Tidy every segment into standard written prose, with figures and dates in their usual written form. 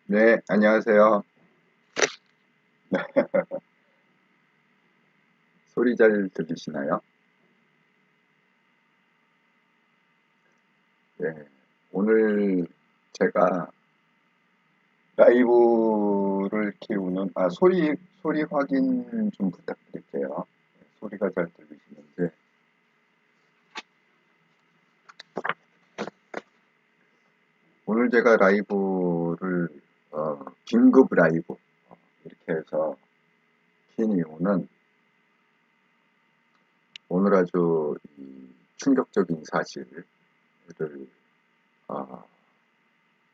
네, 안녕하세요. 소리 잘 들리시나요? 네, 오늘 제가 라이브를 키우는, 소리 확인 좀 부탁드릴게요. 소리가 잘 들리시는지. 오늘 제가 라이브를, 긴급 라이브, 이렇게 해서 킨 이유는 오늘 아주 이 충격적인 사실을, 어,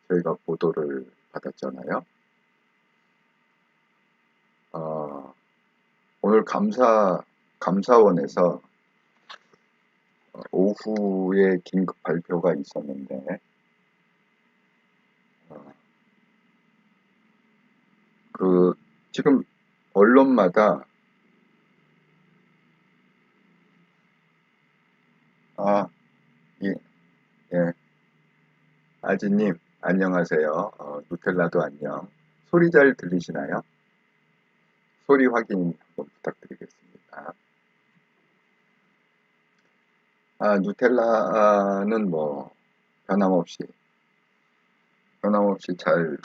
저희가 보도를 받았잖아요. 어, 오늘 감사원에서 오후에 긴급 발표가 있었는데, 어, 그, 지금 언론마다, 아, 예, 예, 아지님, 안녕하세요. 누텔라도 안녕. 소리 잘 들리시나요? 소리 확인 한번 부탁드리겠습니다. 누텔라는 뭐, 변함없이, 변함없이 잘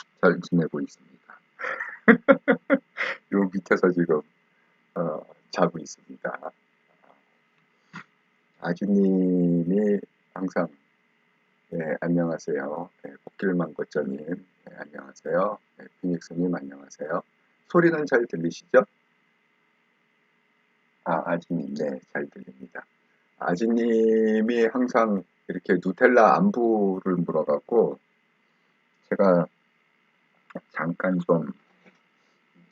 지내고 있습니다. 요 밑에서 지금, 자고 있습니다. 아주님이 항상 안녕하세요. 복길만고쩌님 안녕하세요. 피닉스님 안녕하세요. 소리는 잘 들리시죠? 아지님 잘 들립니다. 아지님이 항상 이렇게 누텔라 안부를 물어갖고 제가 잠깐 좀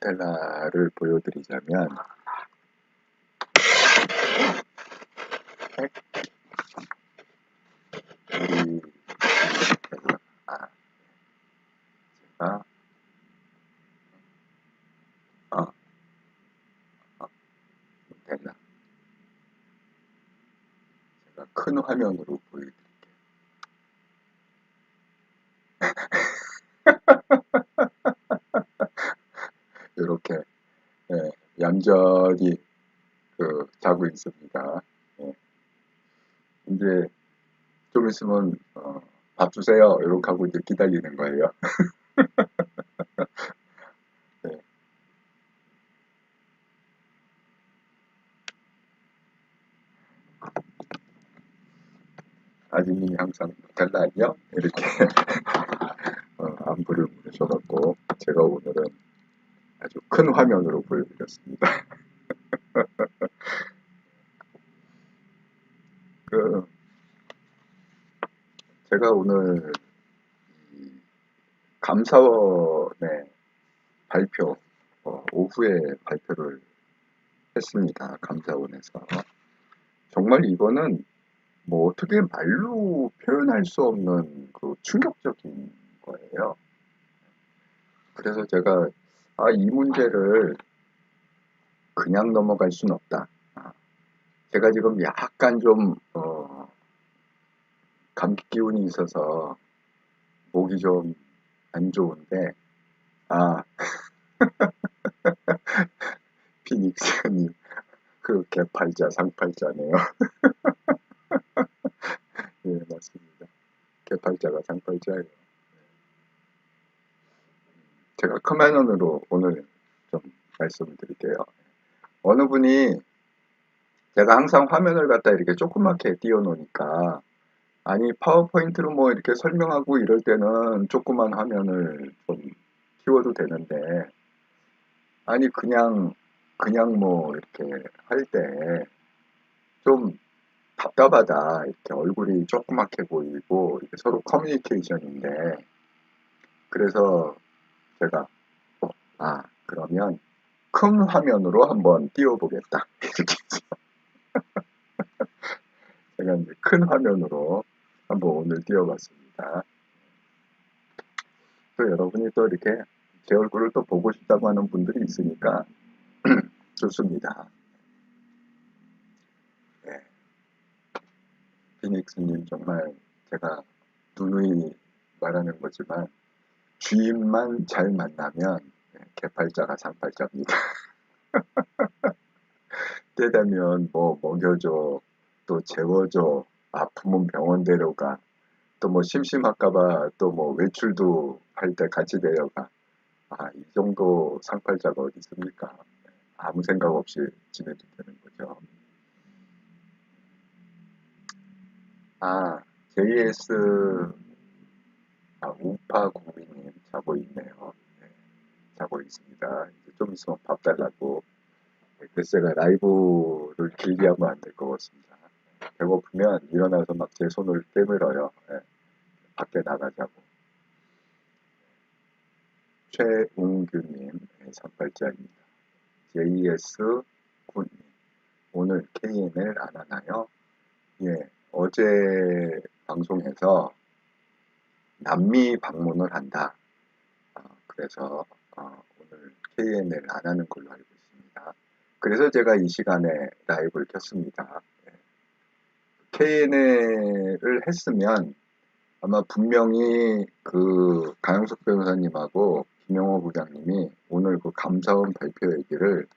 누텔라를 보여드리자면 우리 아, 제가 어, 누텔라 제가 큰 화면으로 보여드릴게요. 이렇게 얌전히 자고 있습니다. 예, 이제 좀 있으면 밥 주세요 이렇게 하고 이제 기다리는 거예요. 네, 아드님이 항상 달라요 이렇게 안부를 물으셔갖고 제가 오늘은 아주 큰 화면으로 보여드렸습니다. 그 제가 오늘 이 감사원의 발표 오후에 발표를 했습니다. 감사원에서 정말 이거는 뭐 어떻게 말로 표현할 수 없는 그 충격적인 거예요. 그래서 제가 이 문제를 그냥 넘어갈 수는 없다. 제가 지금 약간 좀 감기 기운이 있어서 목이 좀 안 좋은데 아 피닉스님 그 개팔자 상팔자네요. 예 맞습니다. 개팔자가 상팔자예요. 제가 커맨원으로 오늘 좀 말씀을 드릴게요. 어느 분이 제가 항상 화면을 갖다 이렇게 조그맣게 띄워놓으니까 아니 파워포인트로 뭐 이렇게 설명하고 이럴 때는 조그만 화면을 좀 키워도 되는데 아니 그냥 뭐 이렇게 할 때 좀 답답하다 이렇게 얼굴이 조그맣게 보이고 이렇게 서로 커뮤니케이션인데 그래서 제가 그러면 큰 화면으로 한번 띄워보겠다 이렇게 제가 이제 큰 화면으로 한번 오늘 띄워봤습니다. 또 여러분이 또 이렇게 제 얼굴을 또 보고 싶다고 하는 분들이 있으니까 좋습니다. 네, 피닉스님 정말 제가 누누이 말하는 거지만 주인만 잘 만나면 개팔자가 상팔자입니다. 때 되면 뭐 먹여줘, 또 재워줘, 아프면 병원 데려가, 또 뭐 심심할까봐 또 뭐 외출도 할 때 같이 데려가. 이 정도 상팔자가 어디 있습니까? 아무 생각 없이 지내도 되는 거죠. 아, JS 우파 국민님 자고 있네요. 네, 자고 있습니다. 이제 좀 있으면 밥 달라고. 글쎄가 라이브를 길게 하면 안 될 것 같습니다. 배고프면 일어나서 막 제 손을 깨물어요. 예, 밖에 나가자고. 최웅규님, 선발자입니다. JS 군님, 오늘 KNL 안 하나요? 예, 어제 방송에서 남미 방문을 한다. 그래서 오늘 KNL 안 하는 걸로 알고 있습니다. 그래서 제가 이 시간에 라이브를 켰습니다. KNL을 했으면 아마 분명히 그 강영석 변호사님하고 김영호 부장님이 오늘 그 감사원 발표 얘기를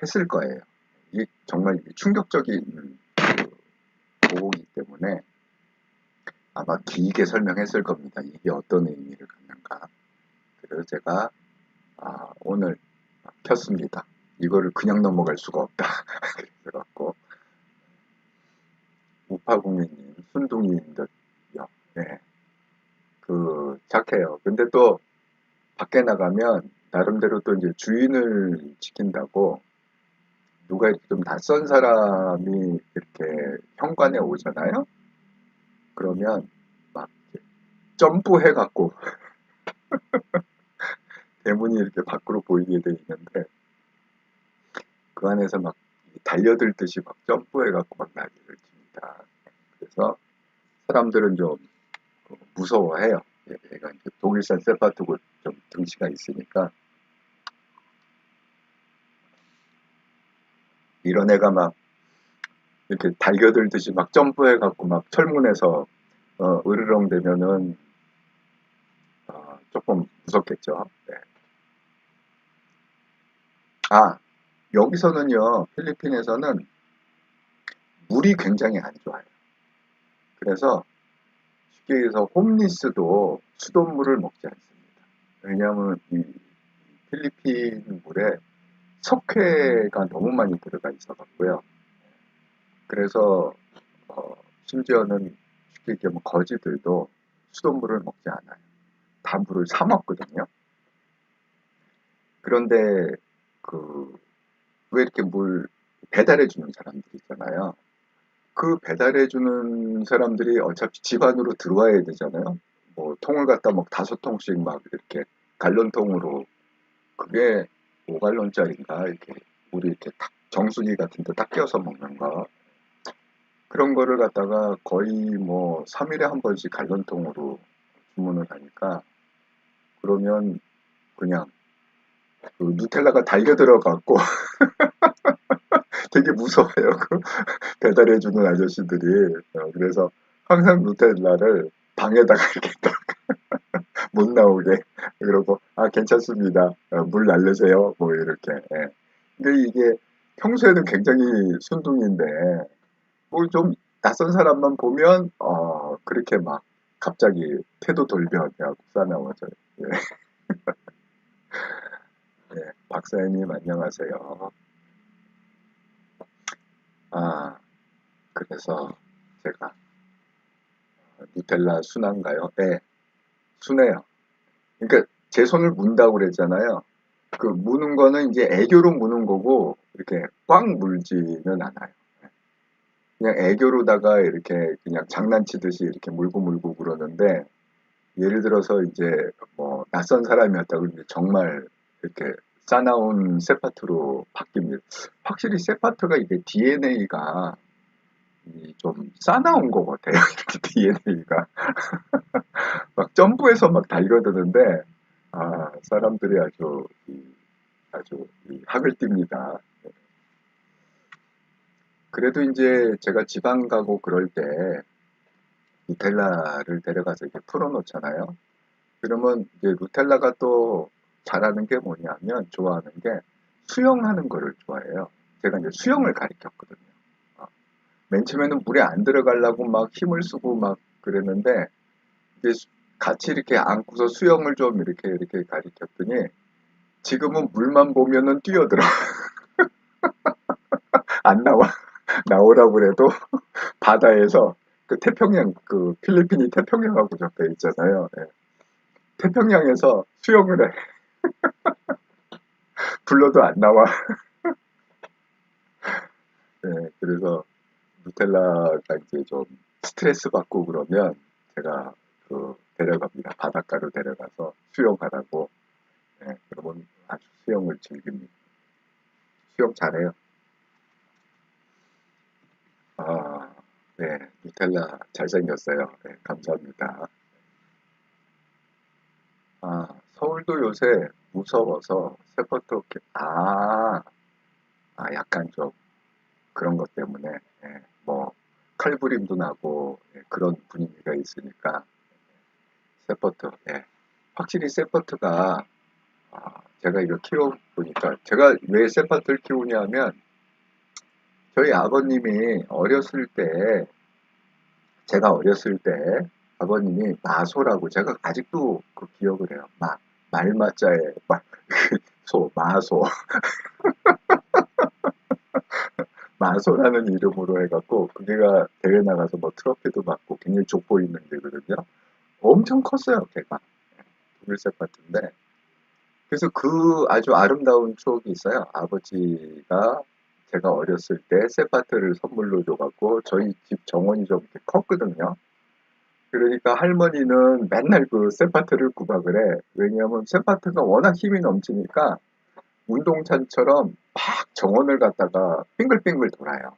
했을 거예요. 이 정말 충격적인 그 보고이기 때문에 아마 길게 설명했을 겁니다. 이게 어떤 의미를 갖는가. 그래서 제가 오늘 켰습니다. 이거를 그냥 넘어갈 수가 없다. 그래갖고 우파국민님 순둥이인 듯요. 네, 그 착해요. 근데 또 밖에 나가면 나름대로 또 이제 주인을 지킨다고 누가 이렇게 좀 낯선 사람이 이렇게 현관에 오잖아요. 그러면 막 점프해갖고 대문이 이렇게 밖으로 보이게 돼 있는데 그 안에서 막 달려들듯이 막 점프해갖고 막 난리를 칩니다. 그래서 사람들은 좀 무서워해요. 얘가 이제 독일산 세파트고 좀 등치가 있으니까 이런 애가 막 이렇게 달겨들듯이 막 점프해갖고 막 철문에서 으르렁 대면은 조금 무섭겠죠. 네. 여기서는요, 필리핀에서는 물이 굉장히 안 좋아요. 그래서 쉽게 얘기해서 홈리스도 수돗물을 먹지 않습니다. 왜냐하면 이 필리핀 물에 석회가 너무 많이 들어가 있어 갖고요. 그래서 심지어는 쉽게 얘기하면 거지들도 수돗물을 먹지 않아요. 다 물을 사 먹거든요. 그런데 그 왜 이렇게 물 배달해 주는 사람들 있잖아요. 그 배달해 주는 사람들이 어차피 집 안으로 들어와야 되잖아요. 뭐 통을 갖다 막 5통씩 막 이렇게 갈런통으로 그게 5갈런짜리인가 이렇게 우리 이렇게 탁 정수기 같은 데 딱 끼워서 먹는 거 그런 거를 갖다가 거의 뭐 3일에 한 번씩 갈런통으로 주문을 하니까 그러면 그냥 그 누텔라가 달겨 들어갔고 되게 무서워요. 그 배달해주는 아저씨들이. 그래서 항상 누텔라를 방에다가 이렇게 딱 못 나오게. 그러고, 괜찮습니다. 물 날르세요. 뭐, 이렇게. 예. 근데 이게 평소에는 굉장히 순둥이인데, 뭐 좀 낯선 사람만 보면, 그렇게 막 갑자기 태도 돌변하고 싸나워져요. 예. 예. 박사님, 안녕하세요. 그래서 제가 누텔라 순한가요? 네, 순해요. 그러니까 제 손을 문다고 그랬잖아요. 그 무는 거는 이제 애교로 무는 거고 이렇게 꽉 물지는 않아요. 그냥 애교로다가 이렇게 그냥 장난치듯이 이렇게 물고 물고 그러는데 예를 들어서 이제 뭐 낯선 사람이었다고 이제 정말 이렇게 싸나운 세파트로 바뀝니다. 확실히 세파트가 이게 DNA가 좀 싸나운 것 같아요. 이렇게 DNA가 막 점프해서 막 달려드는데 사람들이 아주 학을 띱니다. 그래도 이제 제가 지방 가고 그럴 때 누텔라를 데려가서 이렇게 풀어놓잖아요. 그러면 이제 누텔라가 또 잘하는 게 뭐냐면 좋아하는 게 수영하는 거를 좋아해요. 제가 이제 수영을 가르쳤거든요. 어, 맨 처음에는 물에 안 들어가려고 막 힘을 쓰고 막 그랬는데 이제 같이 이렇게 안고서 수영을 좀 이렇게 가르쳤더니 지금은 물만 보면은 뛰어들어. 안 나와. 나오라고 그래도 바다에서 그 태평양, 그 필리핀이 태평양하고 접해 있잖아요. 예. 태평양에서 수영을 해. 불러도 안 나와. 예, 그래서 누텔라가 이제 좀 스트레스 받고 그러면 제가 그 데려갑니다. 바닷가로 데려가서 수영하라고. 예, 그러면 아주 수영을 즐깁니다. 수영 잘해요. 아, 네, 누텔라 잘생겼어요. 네, 감사합니다. 아, 서울도 요새 무서워서 세포트, 약간 좀 그런 것 때문에, 예, 뭐, 칼부림도 나고, 예, 그런 분위기가 있으니까, 세포트, 예. 확실히 세포트가, 제가 이거 키워보니까, 제가 왜 세포트를 키우냐면, 저희 아버님이 어렸을 때, 제가 어렸을 때, 아버님이 마소라고, 제가 아직도 그 기억을 해요. 말마자에, 마소. 마소라는 이름으로 해갖고, 그게가 대회 나가서 뭐 트로피도 받고 굉장히 족보 있는 데거든요. 엄청 컸어요, 걔가. 독일색 같은데. 그래서 그 아주 아름다운 추억이 있어요. 아버지가 제가 어렸을 때 세파트를 선물로 줘갖고 저희 집 정원이 좀 이렇게 컸거든요. 그러니까 할머니는 맨날 그 세파트를 구박을 해. 왜냐하면 세파트가 워낙 힘이 넘치니까 운동찬처럼 막 정원을 갖다가 빙글빙글 돌아요.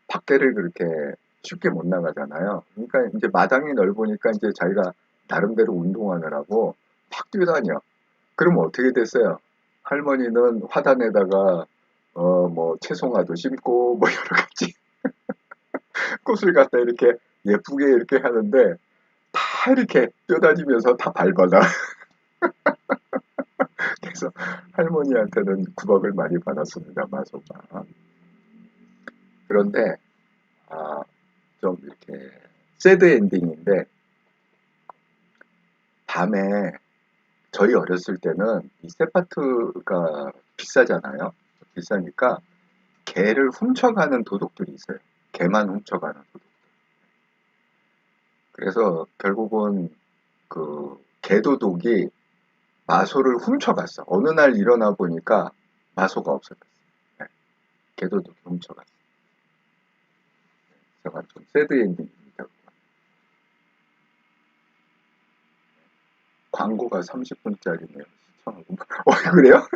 밖에를 그렇게 쉽게 못 나가잖아요. 그러니까 이제 마당이 넓으니까 이제 자기가 나름대로 운동하느라고 막 뛰어다녀. 그럼 어떻게 됐어요? 할머니는 화단에다가 뭐 채송화도 심고 뭐 여러 가지 꽃을 갖다 이렇게 예쁘게 이렇게 하는데 다 이렇게 뛰어다니면서 다 밟아놔. 그래서 할머니한테는 구박을 많이 받았습니다. 마소가. 그런데 좀 이렇게 새드 엔딩인데 밤에 저희 어렸을 때는 이 세파트가 비싸잖아요. 비싸니까 개를 훔쳐가는 도둑들이 있어요. 개만 훔쳐가는 도둑. 그래서 결국은 그 개도둑이 마소를 훔쳐갔어. 어느 날 일어나 보니까 마소가 없어졌어. 네, 개도둑이 훔쳐갔어. 제가 좀 새드 엔딩입니다. 광고가 30분짜리네요. 시청하고. 그래요?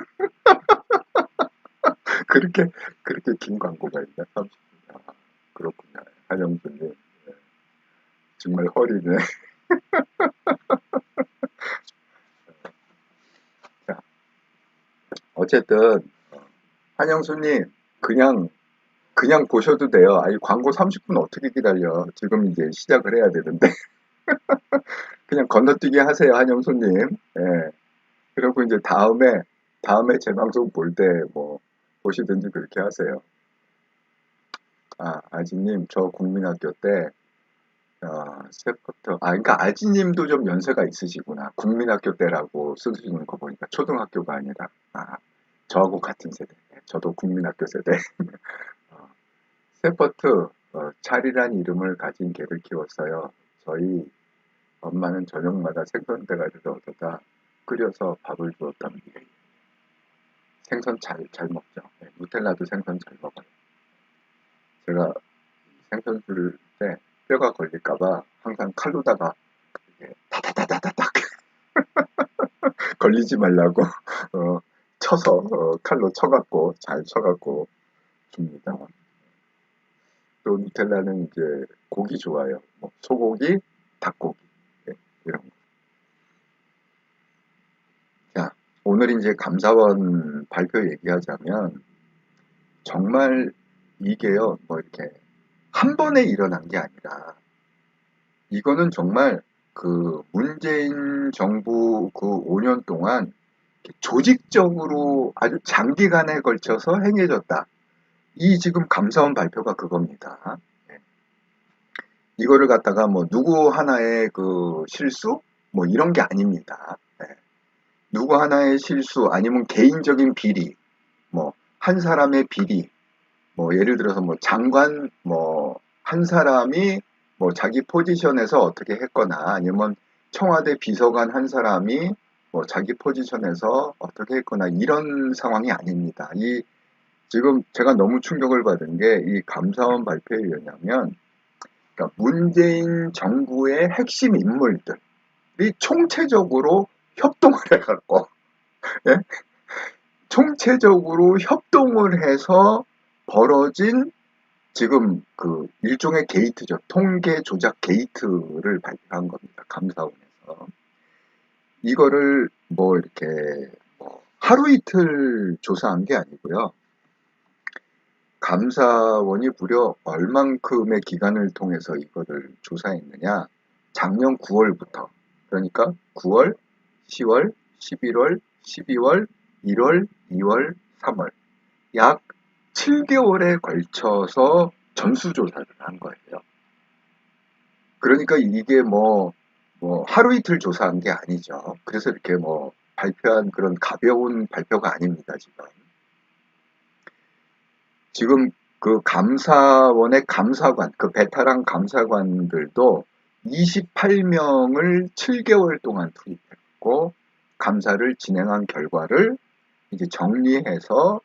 그렇게, 그렇게 긴 광고가 있나? 30분. 그렇군요. 한영준님. 네, 정말 허리네. 자, 어쨌든, 한영수님, 그냥 보셔도 돼요. 아니, 광고 30분 어떻게 기다려. 지금 이제 시작을 해야 되는데. 그냥 건너뛰기 하세요, 한영수님. 예. 그리고 이제 다음에 제 방송 볼 때 뭐, 보시든지 그렇게 하세요. 아지님, 저 국민학교 때, 그러니까 아지님도 좀 연세가 있으시구나. 국민학교 때라고 쓰시는 거 보니까 초등학교가 아니라, 저하고 같은 세대. 저도 국민학교 세대. 어, 세퍼트, 찰이란 이름을 가진 개를 키웠어요. 저희 엄마는 저녁마다 생선대가리를 얻어다 끓여서 밥을 주었답니다. 생선 잘 먹죠. 네, 누텔라도 생선 잘 먹어요. 제가 생선 줄 때 뼈가 걸릴까봐 항상 칼로다가 이렇게 타타타타타닥 걸리지 말라고 쳐서 칼로 쳐갖고 잘 쳐갖고 줍니다. 또 누텔라는 이제 고기 좋아요. 뭐 소고기, 닭고기 네, 이런 거. 자, 오늘 이제 감사원 발표 얘기하자면 정말 이게요, 뭐 이렇게 한 번에 일어난 게 아니라 이거는 정말 그 문재인 정부 그 5년 동안 조직적으로 아주 장기간에 걸쳐서 행해졌다. 이 지금 감사원 발표가 그겁니다. 예. 이거를 갖다가 뭐 누구 하나의 그 실수? 뭐 이런 게 아닙니다. 예. 누구 하나의 실수 아니면 개인적인 비리, 뭐 한 사람의 비리, 뭐 예를 들어서 뭐 장관 뭐 한 사람이 뭐 자기 포지션에서 어떻게 했거나 아니면 청와대 비서관 한 사람이 뭐 자기 포지션에서 어떻게 했거나 이런 상황이 아닙니다. 이 지금 제가 너무 충격을 받은 게 이 감사원 발표에 의하면 그러니까 문재인 정부의 핵심 인물들이 총체적으로 협동을 해갖고 예? 총체적으로 협동을 해서 벌어진 지금 그 일종의 게이트죠. 통계 조작 게이트를 발표한 겁니다. 감사원에서. 이거를 뭐 이렇게 뭐 하루 이틀 조사한 게 아니고요. 감사원이 무려 얼만큼의 기간을 통해서 이거를 조사했느냐. 작년 9월부터. 그러니까 9월, 10월, 11월, 12월, 1월, 2월, 3월. 약 7개월에 걸쳐서 전수조사를 한 거예요. 그러니까 이게 뭐 하루 이틀 조사한 게 아니죠. 그래서 이렇게 뭐 발표한 그런 가벼운 발표가 아닙니다, 지금. 지금 그 감사원의 감사관, 그 베테랑 감사관들도 28명을 7개월 동안 투입했고, 감사를 진행한 결과를 이제 정리해서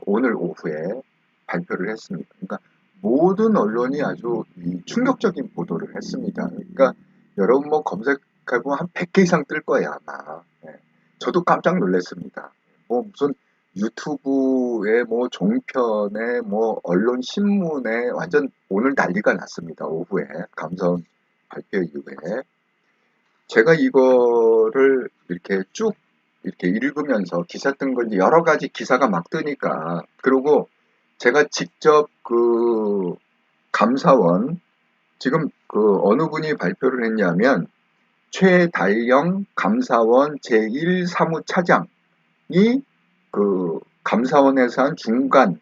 오늘 오후에 발표를 했습니다. 그러니까 모든 언론이 아주 충격적인 보도를 했습니다. 그러니까 여러분 뭐 검색해보면 한 100개 이상 뜰 거예요, 아마. 예. 저도 깜짝 놀랐습니다. 뭐 무슨 유튜브에 뭐 종편에 뭐 언론 신문에 완전 오늘 난리가 났습니다. 오후에 감사원 발표 이후에 제가 이거를 이렇게 쭉 이렇게 읽으면서 기사 뜬 건지 여러 가지 기사가 막 뜨니까 그리고 제가 직접 그 감사원 지금 그 어느 분이 발표를 했냐면 최달영 감사원 제1사무차장이 그 감사원에서 한 중간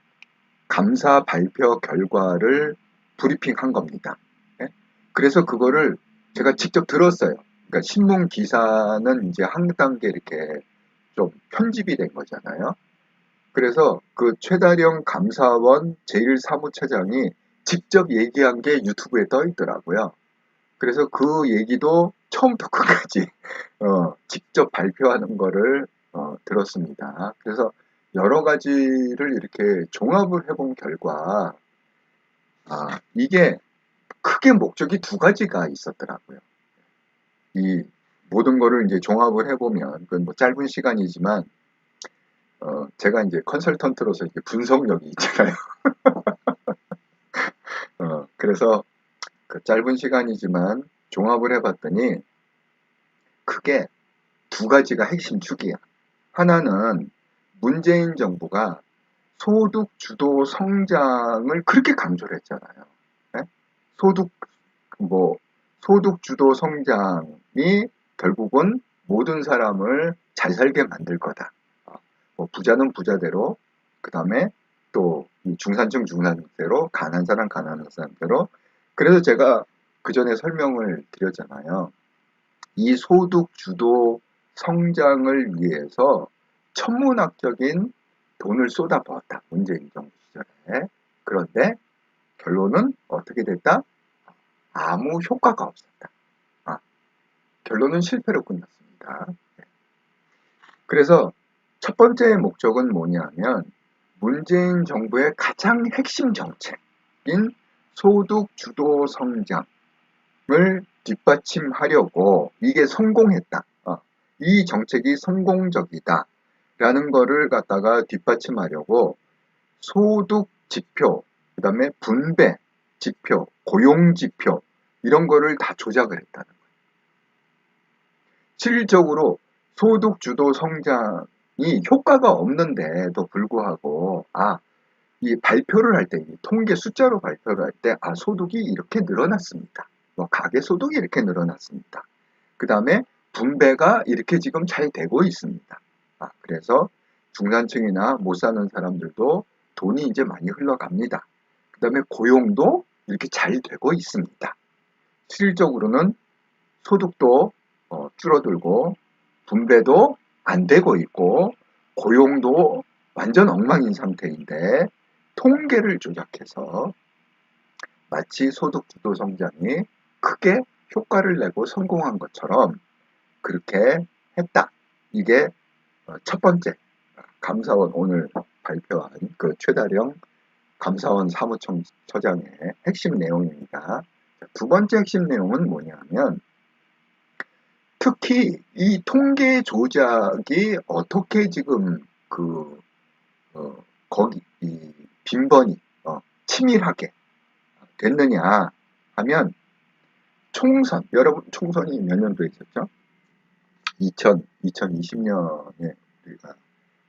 감사 발표 결과를 브리핑한 겁니다. 예? 그래서 그거를 제가 직접 들었어요. 그러니까 신문 기사는 이제 한 단계 이렇게 좀 편집이 된 거잖아요. 그래서 그 최다령 감사원 제1사무처장이 직접 얘기한 게 유튜브에 떠 있더라고요. 그래서 그 얘기도 처음부터 끝까지 직접 발표하는 거를 들었습니다. 그래서 여러 가지를 이렇게 종합을 해본 결과 이게 크게 목적이 두 가지가 있었더라고요. 이 모든 거를 이제 종합을 해보면 그건 뭐 짧은 시간이지만 제가 이제 컨설턴트로서 이렇게 분석력이 있잖아요. 그래서 그 짧은 시간이지만 종합을 해봤더니 크게 두 가지가 핵심 축이야. 하나는 문재인 정부가 소득 주도 성장을 그렇게 강조를 했잖아요. 네? 소득 뭐 소득 주도 성장이 결국은 모든 사람을 잘 살게 만들 거다. 뭐 부자는 부자대로 그 다음에 또 중산층 중산층대로 가난한 사람 가난한 사람대로 그래서 제가 그 전에 설명을 드렸잖아요. 이 소득 주도 성장을 위해서 천문학적인 돈을 쏟아부었다. 문재인 정부 시절에. 그런데 결론은 어떻게 됐다? 아무 효과가 없었다. 결론은 실패로 끝났습니다. 그래서 첫 번째 목적은 뭐냐면 문재인 정부의 가장 핵심 정책인 소득 주도 성장을 뒷받침하려고 이게 성공했다. 이 정책이 성공적이다. 라는 거를 갖다가 뒷받침하려고 소득 지표, 그 다음에 분배 지표, 고용 지표 이런 거를 다 조작을 했다는 거예요. 실질적으로 소득 주도 성장이 효과가 없는데도 불구하고 이 발표를 할 때, 통계 숫자로 발표를 할 때, 소득이 이렇게 늘어났습니다. 뭐 가계소득이 이렇게 늘어났습니다. 그 다음에 분배가 이렇게 지금 잘 되고 있습니다. 그래서 중산층이나 못 사는 사람들도 돈이 이제 많이 흘러갑니다. 그 다음에 고용도 이렇게 잘 되고 있습니다. 실질적으로는 소득도 줄어들고 분배도 안 되고 있고 고용도 완전 엉망인 상태인데 통계를 조작해서 마치 소득주도 성장이 크게 효과를 내고 성공한 것처럼 그렇게 했다. 이게 첫 번째 감사원 오늘 발표한 그 최다령 감사원 사무처장의 핵심 내용입니다. 두 번째 핵심 내용은 뭐냐면 특히 이 통계 조작이 어떻게 지금 거기 이 빈번히 치밀하게 됐느냐 하면 총선, 여러분 총선이 몇 년도에 있었죠? 2020년에 우리가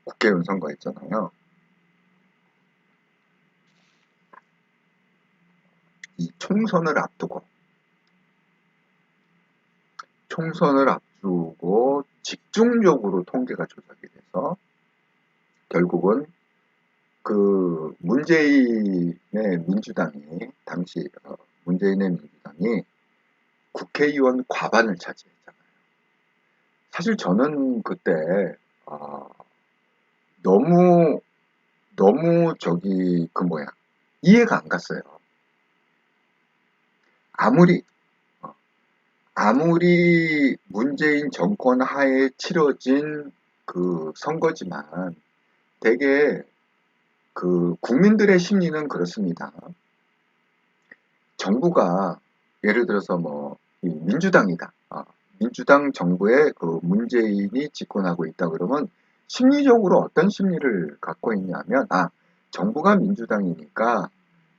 국회의원 선거했잖아요. 이 총선을 앞두고 집중적으로 통계가 조작이 돼서 결국은 그 문재인의 민주당이 당시 문재인의 민주당이 국회의원 과반을 차지했잖아요. 사실 저는 그때 너무 이해가 안 갔어요. 아무리 문재인 정권 하에 치러진 그 선거지만 되게 그 국민들의 심리는 그렇습니다. 정부가 예를 들어서 뭐 민주당이다. 민주당 정부에 그 문재인이 집권하고 있다 그러면 심리적으로 어떤 심리를 갖고 있냐면 정부가 민주당이니까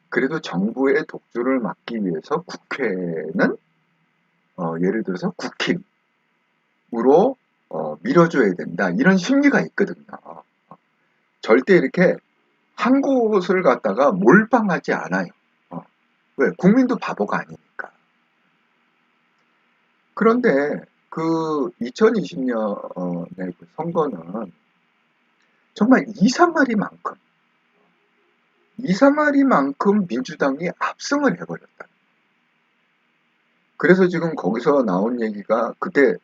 그래도 정부의 독주를 막기 위해서 국회는 예를 들어서 국힘으로 밀어줘야 된다. 이런 심리가 있거든요. 절대 이렇게 한 곳을 갖다가 몰빵하지 않아요. 왜? 국민도 바보가 아니니까. 그런데 그 2020년의 그 선거는 정말 이상하리만큼 민주당이 압승을 해버렸다. 그래서 지금 거기서 나온 얘기가 그때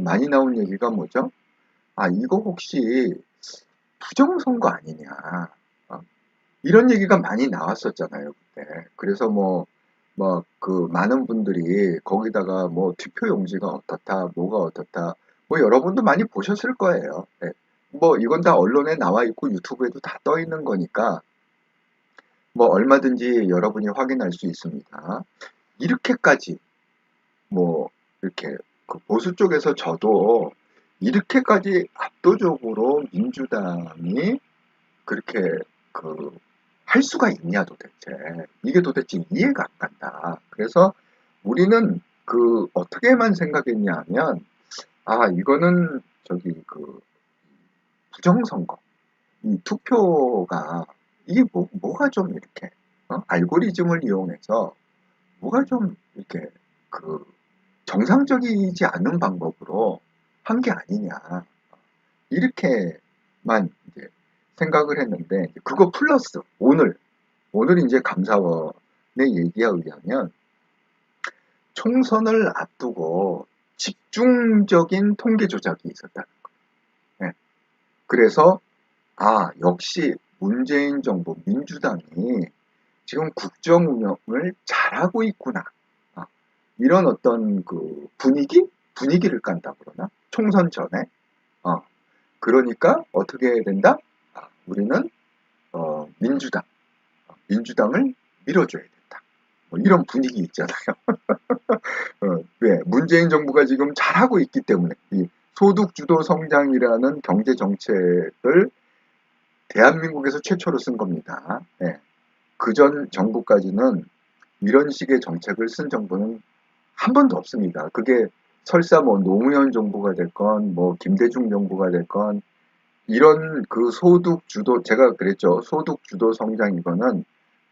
많이 나온 얘기가 뭐죠? 이거 혹시 부정선거 아니냐. 이런 얘기가 많이 나왔었잖아요, 그때. 그래서 많은 분들이 거기다가 뭐 투표용지가 어떻다, 뭐가 어떻다, 뭐 여러분도 많이 보셨을 거예요. 네. 뭐 이건 다 언론에 나와 있고 유튜브에도 다 떠 있는 거니까 뭐 얼마든지 여러분이 확인할 수 있습니다. 이렇게까지 이렇게 그 보수 쪽에서 저도 이렇게까지 압도적으로 민주당이 그렇게 할 수가 있냐 도대체. 이게 도대체 이해가 안 간다. 그래서 우리는 어떻게만 생각했냐 하면 이거는 부정선거. 이 투표가 이게 뭐가 좀 이렇게 알고리즘을 이용해서 뭐가 좀 이렇게 정상적이지 않은 방법으로 한 게 아니냐. 이렇게만 이제 생각을 했는데 그거 플러스 오늘 이제 감사원의 얘기에 의하면 총선을 앞두고 집중적인 통계 조작이 있었다는 거예요. 네. 그래서 역시 문재인 정부 민주당이 지금 국정 운영을 잘하고 있구나. 이런 어떤 분위기를 깐다 그러나 총선 전에 그러니까 어떻게 해야 된다? 우리는 민주당을 밀어줘야 된다. 뭐 이런 분위기 있잖아요. 왜? 문재인 정부가 지금 잘하고 있기 때문에 이 소득주도 성장이라는 경제 정책을 대한민국에서 최초로 쓴 겁니다. 네. 그전 정부까지는 이런 식의 정책을 쓴 정부는 한 번도 없습니다. 그게 설사 노무현 정부가 됐건 김대중 정부가 됐건 이런 소득주도 제가 그랬죠. 소득주도 성장 이거는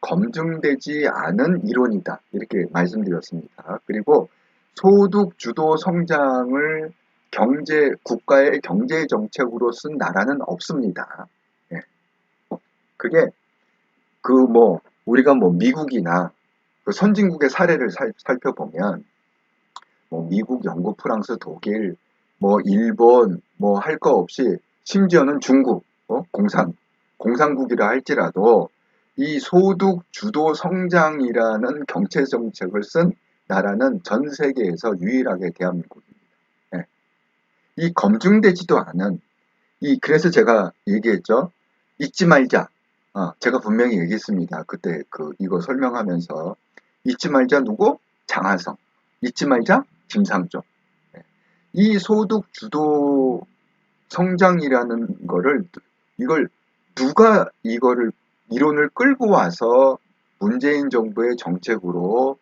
검증되지 않은 이론이다. 이렇게 말씀드렸습니다. 그리고 소득 주도 성장을 국가의 경제 정책으로 쓴 나라는 없습니다. 예. 그게 우리가 미국이나 그 선진국의 사례를 살펴보면 미국, 영국, 프랑스, 독일, 일본, 할 거 없이 심지어는 중국, 공산국이라 할지라도 이 소득 주도 성장이라는 경제 정책을 쓴 나라는 전 세계에서 유일하게 대한민국입니다. 예. 이 검증되지도 않은 그래서 제가 얘기했죠. 잊지 말자. 제가 분명히 얘기했습니다. 그때 이거 설명하면서 잊지 말자 누구? 장하성. 잊지 말자 김상조. 예. 이 소득 주도 성장이라는 이걸 누가 이론을 끌고 와서 문재인 정부의 정책으로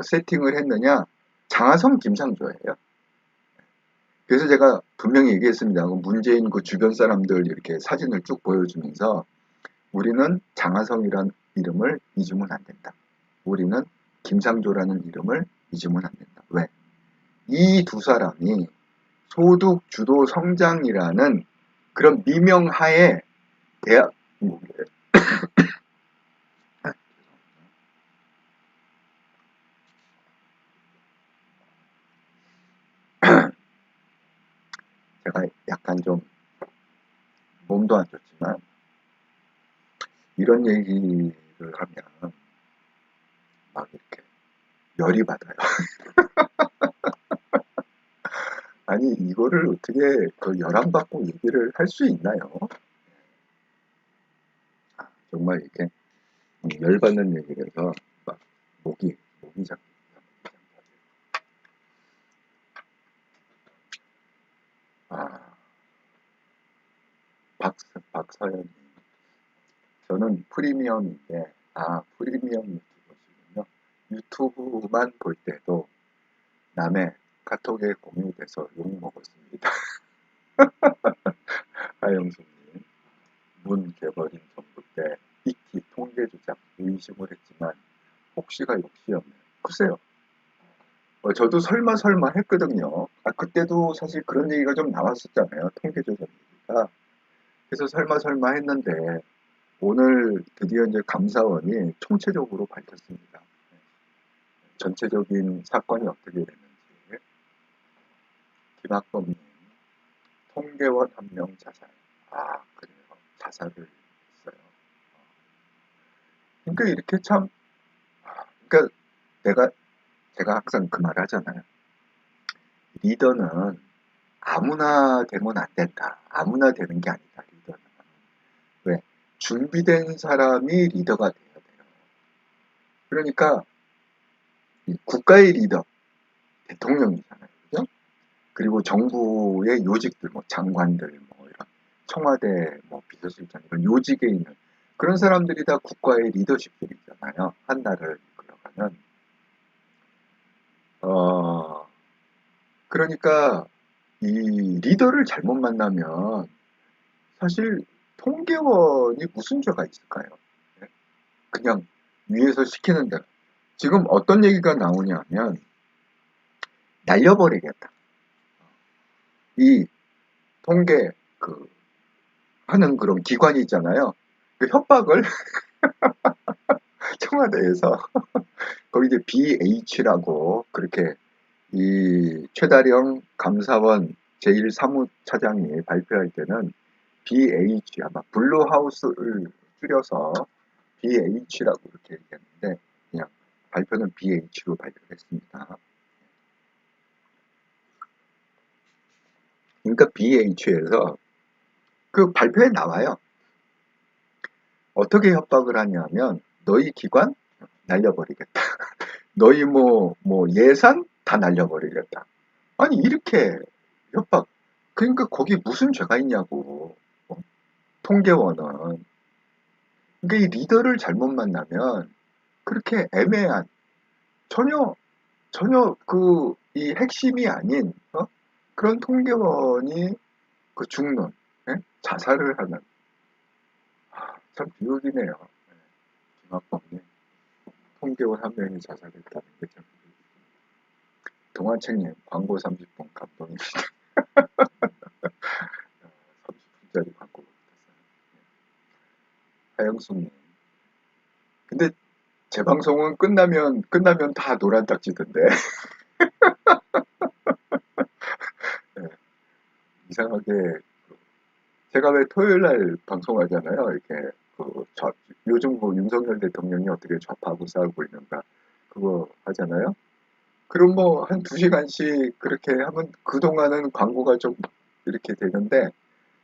세팅을 했느냐? 장하성 김상조예요. 그래서 제가 분명히 얘기했습니다. 문재인 그 주변 사람들 이렇게 사진을 쭉 보여주면서 우리는 장하성이라는 이름을 잊으면 안 된다. 우리는 김상조라는 이름을 잊으면 안 된다. 왜? 이 두 사람이 소득 주도 성장이라는 그런 미명하에 대한민국이에요. 제가 약간 좀 몸도 안 좋지만 이런 얘기를 하면 막 이렇게 열이 받아요. 아니 이거를 어떻게 열안받고 얘기를 할 수 있나요? 정말 이렇게 열받는 얘기를 해서 막 목이 잡힙니다. 박서연님, 저는 프리미엄인데, 프리미엄 유튜버시군요. 유튜브만 볼 때도 남의 카톡에 공유돼서 욕먹었습니다. 하영수님, 문 개버린 정부 때 익히 통계 조작 의심을 했지만 혹시가 역시였네요. 글쎄요. 저도 설마 했거든요. 그때도 사실 그런 얘기가 좀 나왔었잖아요. 통계 조작 얘기가. 그래서 설마 했는데 오늘 드디어 이제 감사원이 총체적으로 밝혔습니다. 전체적인 사건이 어떻게 됐는지. 김학범님, 통계원 한 명 자살. 그래요. 자살을 했어요. 그러니까 이렇게 참, 그러니까 제가 항상 그 말 하잖아요. 리더는 아무나 되면 안 된다. 아무나 되는 게 아니다. 리더는. 왜? 준비된 사람이 리더가 돼야 돼요. 그러니까 국가의 리더, 대통령이잖아요. 그죠? 그리고 정부의 요직들, 장관들, 이런 청와대, 비서실장, 이런 요직에 있는 그런 사람들이 다 국가의 리더십들이잖아요. 한 나라를 이끌어가는. 그러니까 이 리더를 잘못 만나면 사실 통계원이 무슨 죄가 있을까요? 그냥 위에서 시키는 대로. 지금 어떤 얘기가 나오냐면 날려버리겠다. 이 통계 하는 그런 기관이 있잖아요. 그 협박을 청와대에서 거기 이제 BH라고 그렇게 이 최다령 감사원 제1사무차장이 발표할 때는 BH 아마 블루하우스를 줄여서 BH라고 이렇게 얘기했는데 그냥 발표는 BH로 발표했습니다. 그러니까 BH에서 그 발표에 나와요. 어떻게 협박을 하냐면 너희 기관 날려버리겠다. 너희 예산 다 날려버리겠다. 아니 이렇게 협박. 그러니까 거기 무슨 죄가 있냐고. 통계원은. 그러니까 이 리더를 잘못 만나면 그렇게 애매한 전혀 이 핵심이 아닌 그런 통계원이 죽는 자살을 하는 참 비극이네요. 김학범님, 통계원 한 명이 자살했다는 게 참. 동화책님, 광고 30분 감동입니다. 30분짜리 광고 같았어요. 하영숙님, 근데 제 방송은 끝나면 다 노란 딱지던데. 네, 이상하게 제가 왜 토요일 날 방송하잖아요. 이렇게 요즘 윤석열 대통령이 어떻게 좌파하고 싸우고 있는가 그거 하잖아요. 그럼 뭐 한 2시간씩 그렇게 하면 그동안은 광고가 좀 이렇게 되는데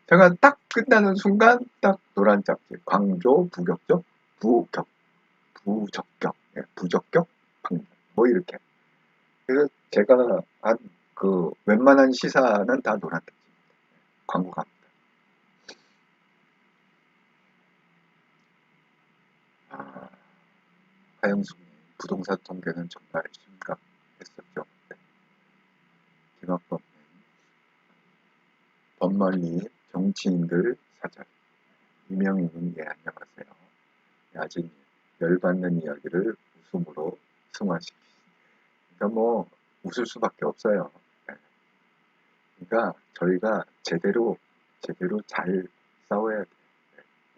제가 딱 끝나는 순간 딱 노란 짝지 광조 부격적 부적격 부적격 뭐 이렇게 그래서 제가 한 웬만한 시사는 다 노란 짝지 광고가. 아, 하영숙님 부동산 통계는 정말 심각했었죠. 네. 김학범님 법말리 정치인들 사절 이명희님 예 안녕하세요. 야진님 열받는 이야기를 웃음으로 승화시키. 그러니까 뭐 웃을 수밖에 없어요. 네. 그러니까 저희가 제대로 잘 싸워야 돼요.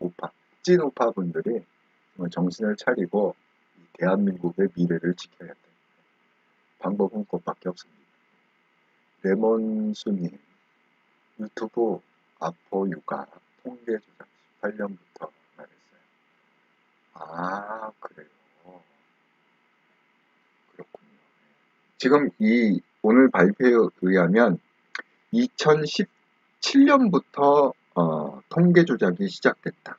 네. 찐 우파 분들이 정신을 차리고 대한민국의 미래를 지켜야 돼요. 방법은 그것밖에 없습니다. 레몬수님 유튜브 아포 육아 통계 조작 18년부터 말했어요. 아 그래요. 그렇군요. 지금 이 오늘 발표에 의하면 2017년부터 통계 조작이 시작됐다.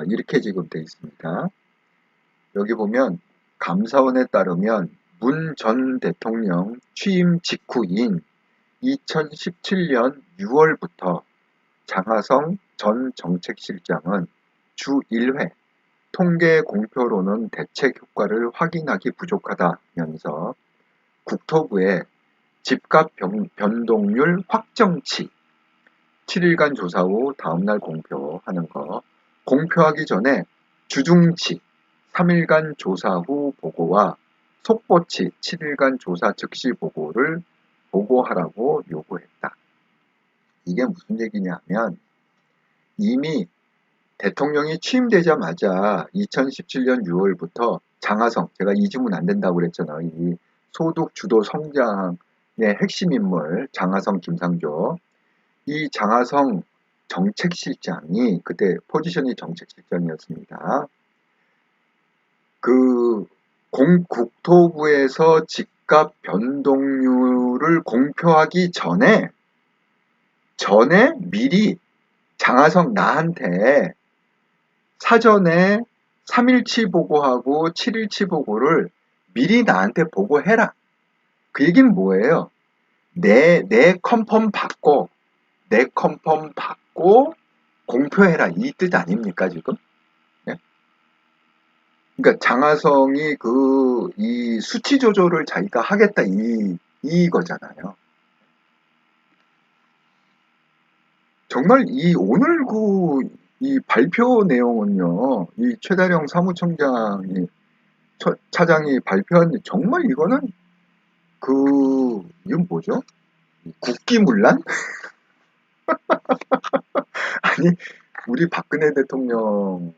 이렇게 지금 돼 있습니다. 여기 보면 감사원에 따르면 문 전 대통령 취임 직후인 2017년 6월부터 장하성 전 정책실장은 주 1회 통계 공표로는 대책 효과를 확인하기 부족하다면서 국토부에 집값 변동률 확정치 7일간 조사 후 다음날 공표하는 거 공표하기 전에 주중치 3일간 조사 후 보고와 속보치 7일간 조사 즉시 보고를 보고하라고 요구했다. 이게 무슨 얘기냐면 이미 대통령이 취임되자마자 2017년 6월부터 장하성, 제가 잊으면 안 된다고 그랬잖아요. 이 소득 주도 성장의 핵심 인물 장하성, 김상조. 이 장하성 정책실장이 그때 포지션이 정책실장이었습니다. 국토부에서 집값 변동률을 공표하기 전에 미리 장하성 나한테 사전에 3일치 보고하고 7일치 보고를 미리 나한테 보고해라. 그 얘기는 뭐예요? 내 컨펌 받고 공표해라. 이 뜻 아닙니까, 지금? 네? 그러니까 장하성이 이 수치 조절을 자기가 하겠다 이거잖아요. 정말 오늘 이 발표 내용은요, 이 최다령 사무총장이 차장이 발표한 정말 이거는 이건 뭐죠? 국기문란? 아니 우리 박근혜 대통령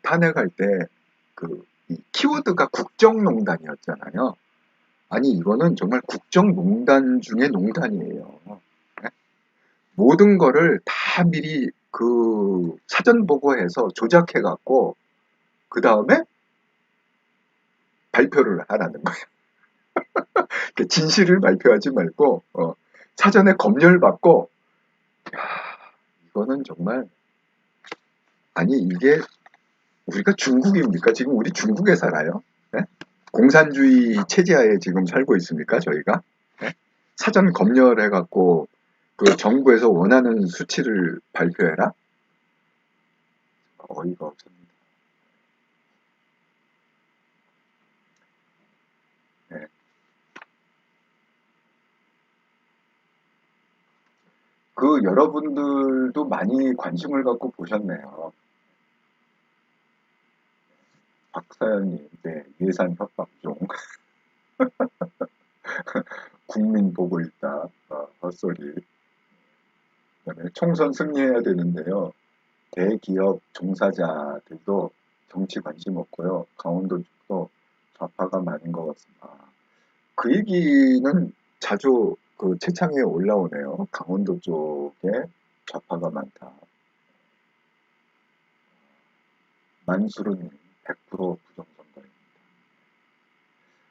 탄핵할 때 이 키워드가 국정농단이었잖아요. 아니 이거는 정말 국정농단 중에 농단이에요. 네? 모든 거를 다 미리 사전 보고해서 조작해 갖고 그 다음에 발표를 하라는 거예요. 진실을 발표하지 말고 사전에 검열받고 이거는 정말 아니 이게 우리가 중국입니까? 지금 우리 중국에 살아요? 네? 공산주의 체제하에 지금 살고 있습니까? 저희가? 네? 사전 검열해갖고 정부에서 원하는 수치를 발표해라? 어이가 없습니다. 네. 여러분들도 많이 관심을 갖고 보셨네요. 박사연이 이제 예산 협박 중 국민 보고 있다. 헛소리. 그다음에 총선 승리해야 되는데요. 대기업 종사자들도 정치 관심 없고요. 강원도 쪽도 좌파가 많은 것 같습니다. 그 얘기는 자주 그 채창에 올라오네요. 강원도 쪽에 좌파가 많다. 만수르님 100% 부정선거입니다.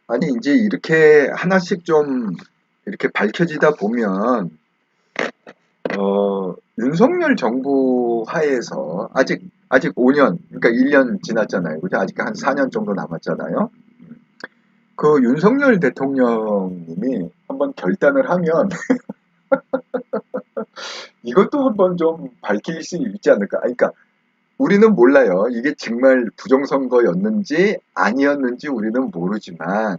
아니 이제 이렇게 하나씩 좀 이렇게 밝혀지다 보면 윤석열 정부 하에서 아직 5년 그러니까 1년 지났잖아요. 그죠? 아직 한 4년 정도 남았잖아요. 그 윤석열 대통령님이 한번 결단을 하면 이것도 한번 좀 밝힐 수 있지 않을까? 그러니까 우리는 몰라요. 이게 정말 부정선거였는지 아니었는지 우리는 모르지만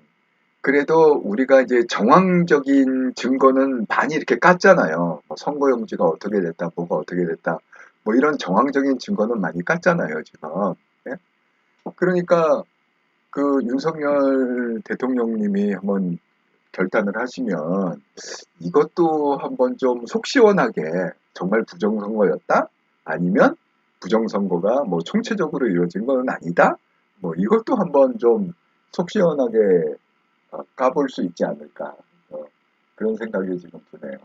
그래도 우리가 이제 정황적인 증거는 많이 이렇게 깠잖아요. 뭐 선거용지가 어떻게 됐다, 뭐가 어떻게 됐다, 뭐 이런 정황적인 증거는 많이 깠잖아요, 지금. 예? 그러니까 그 윤석열 대통령님이 한번 결단을 하시면 이것도 한번 좀 속 시원하게 정말 부정선거였다? 아니면 부정선거가 뭐 총체적으로 이루어진 건 아니다? 뭐 이것도 한번 좀 속 시원하게 까볼 수 있지 않을까. 어, 그런 생각이 지금 드네요.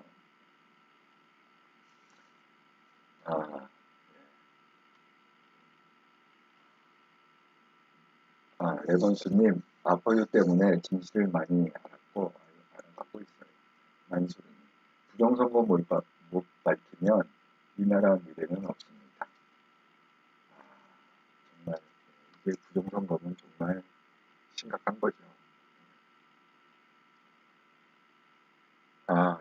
아, 에번스님, 아포유 때문에 진실을 많이 알아가고 있어요. 만수르님, 부정선거 못 밝히면 이 나라 미래는 없습니다. 정말 이게 부정선거는 정말 심각한 거죠. 아,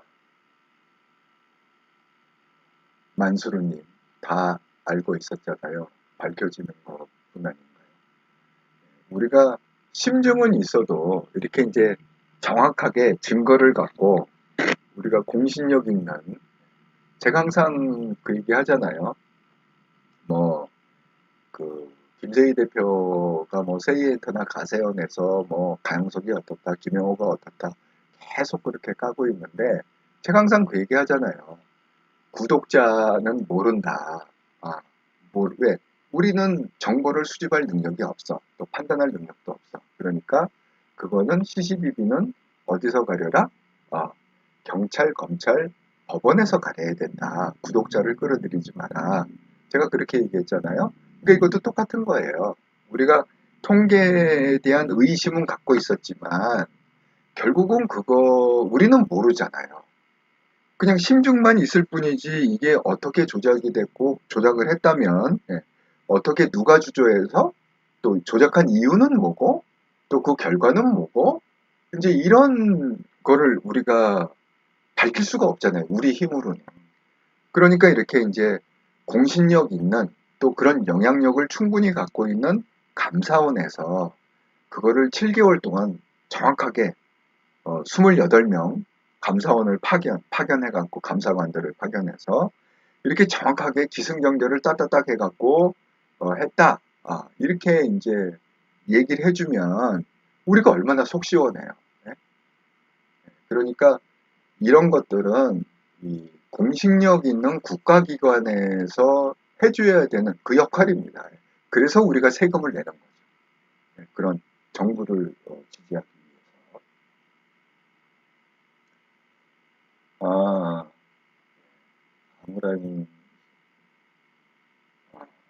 만수르님, 다 알고 있었잖아요. 밝혀지는 것뿐 아닌가요? 우리가 심증은 있어도 이렇게 이제 정확하게 증거를 갖고 우리가 공신력 있는 제가 항상 그 얘기 하잖아요. 뭐 그 김세희 대표가 뭐 세이엔터나 가세연에서 뭐 가영석이 어떻다, 김영호가 어떻다 계속 그렇게 까고 있는데 제가 항상 그 얘기 하잖아요. 구독자는 모른다. 아, 왜? 우리는 정보를 수집할 능력이 없어. 또 판단할 능력도 없어. 그러니까 그거는 CCTV는 어디서 가려라? 어, 경찰, 검찰, 법원에서 가려야 된다. 구독자를 끌어들이지 마라. 제가 그렇게 얘기했잖아요. 그러니까 이것도 똑같은 거예요. 우리가 통계에 대한 의심은 갖고 있었지만 결국은 그거 우리는 모르잖아요. 그냥 심증만 있을 뿐이지 이게 어떻게 조작이 됐고 조작을 했다면 어떻게 누가 주조해서 또 조작한 이유는 뭐고 또 그 결과는 뭐고 이제 이런 거를 우리가 밝힐 수가 없잖아요. 우리 힘으로는. 그러니까 이렇게 이제 공신력 있는 또 그런 영향력을 충분히 갖고 있는 감사원에서 그거를 7개월 동안 정확하게 28명 감사원을 파견해갖고 감사관들을 파견해서 이렇게 정확하게 기승전결을 따따딱 해갖고 했다. 이렇게 이제 얘기를 해주면 우리가 얼마나 속 시원해요. 네? 그러니까 이런 것들은 이 공식력 있는 국가기관에서 해줘야 되는 그 역할입니다. 그래서 우리가 세금을 내는 거죠. 네, 그런 정부를 지지하기 위해서. 아, 아무라니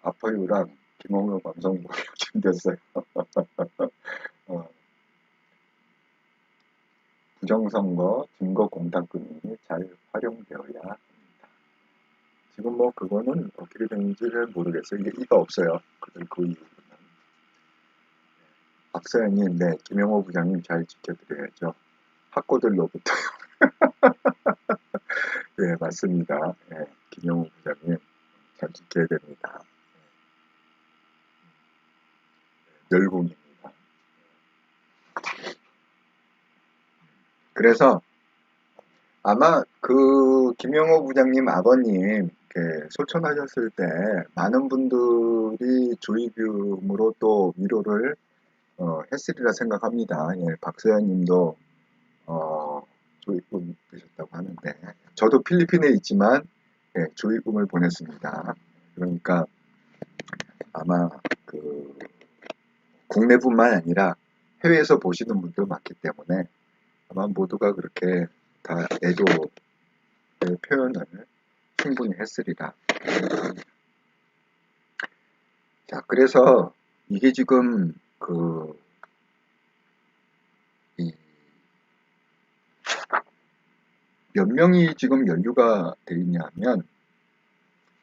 아파유랑 김홍로 감성으로 준비했어요. 어, 부정선거 증거 공탁금이 잘 활용되어야 합니다. 지금 뭐 그거는 어떻게 되는지를 모르겠어요. 이가 없어요. 그 이후로는. 박사님, 네, 김영호 부장님 잘 지켜드려야죠. 학고들로부터. 네, 맞습니다. 네, 김영호 부장님 잘 지켜야 됩니다. 열공입니다. 그래서 아마 그 김영호 부장님 아버님 이렇게 소천하셨을 때 많은 분들이 조의금으로 또 위로를 했으리라 생각합니다. 예, 박서연 님도 조입금 되셨다고 하는데, 저도 필리핀에 있지만, 예, 조입금을 보냈습니다. 그러니까 아마 그 국내뿐만 아니라 해외에서 보시는 분도 많기 때문에 아마 모두가 그렇게 다 애도의 표현을 충분히 했으리라. 자, 그래서 이게 지금 몇 명이 지금 연루가 되어 있냐면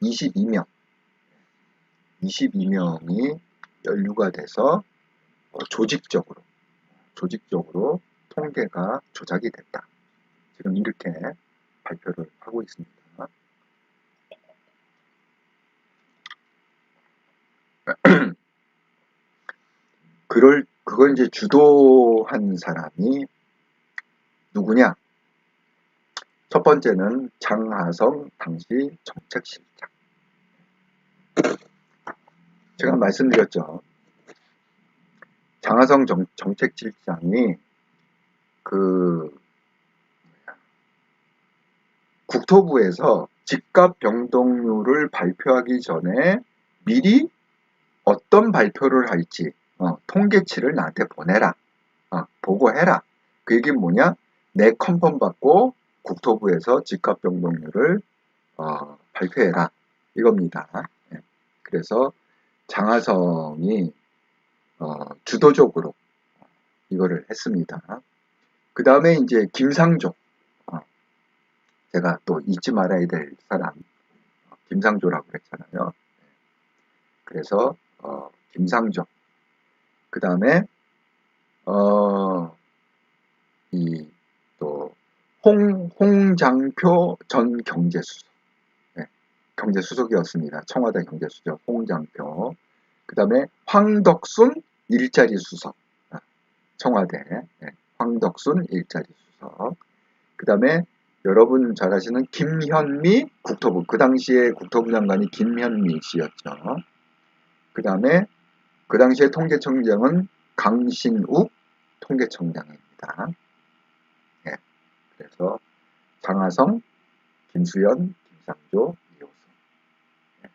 22명이 연루가 돼서 조직적으로 통계가 조작이 됐다. 지금 이렇게 발표를 하고 있습니다. 그걸 이제 주도한 사람이 누구냐? 첫 번째는 장하성 당시 정책실장. 제가 말씀드렸죠. 장하성 정책실장이 국토부에서 집값 변동률을 발표하기 전에 미리 어떤 발표를 할지 통계치를 나한테 보내라. 보고해라. 그 얘기는 뭐냐? 내 컨펌 받고 국토부에서 집값 변동률을 발표해라. 이겁니다. 그래서 장하성이 주도적으로 이거를 했습니다. 그 다음에 이제 김상조, 제가 또 잊지 말아야 될 사람, 김상조라고 그랬잖아요. 그래서 김상조, 그 다음에 또 홍장표 전 경제수석, 경제수석이었습니다. 청와대 경제수석 홍장표. 그 다음에 황덕순 일자리 수석, 청와대 황덕순 일자리 수석. 그 다음에 여러분 잘 아시는 김현미 국토부, 그 당시에 국토부 장관이 김현미 씨였죠. 그 다음에 그 당시에 통계청장은 강신욱 통계청장입니다. 네, 그래서 장하성, 김수현, 김상조, 이호선. 네.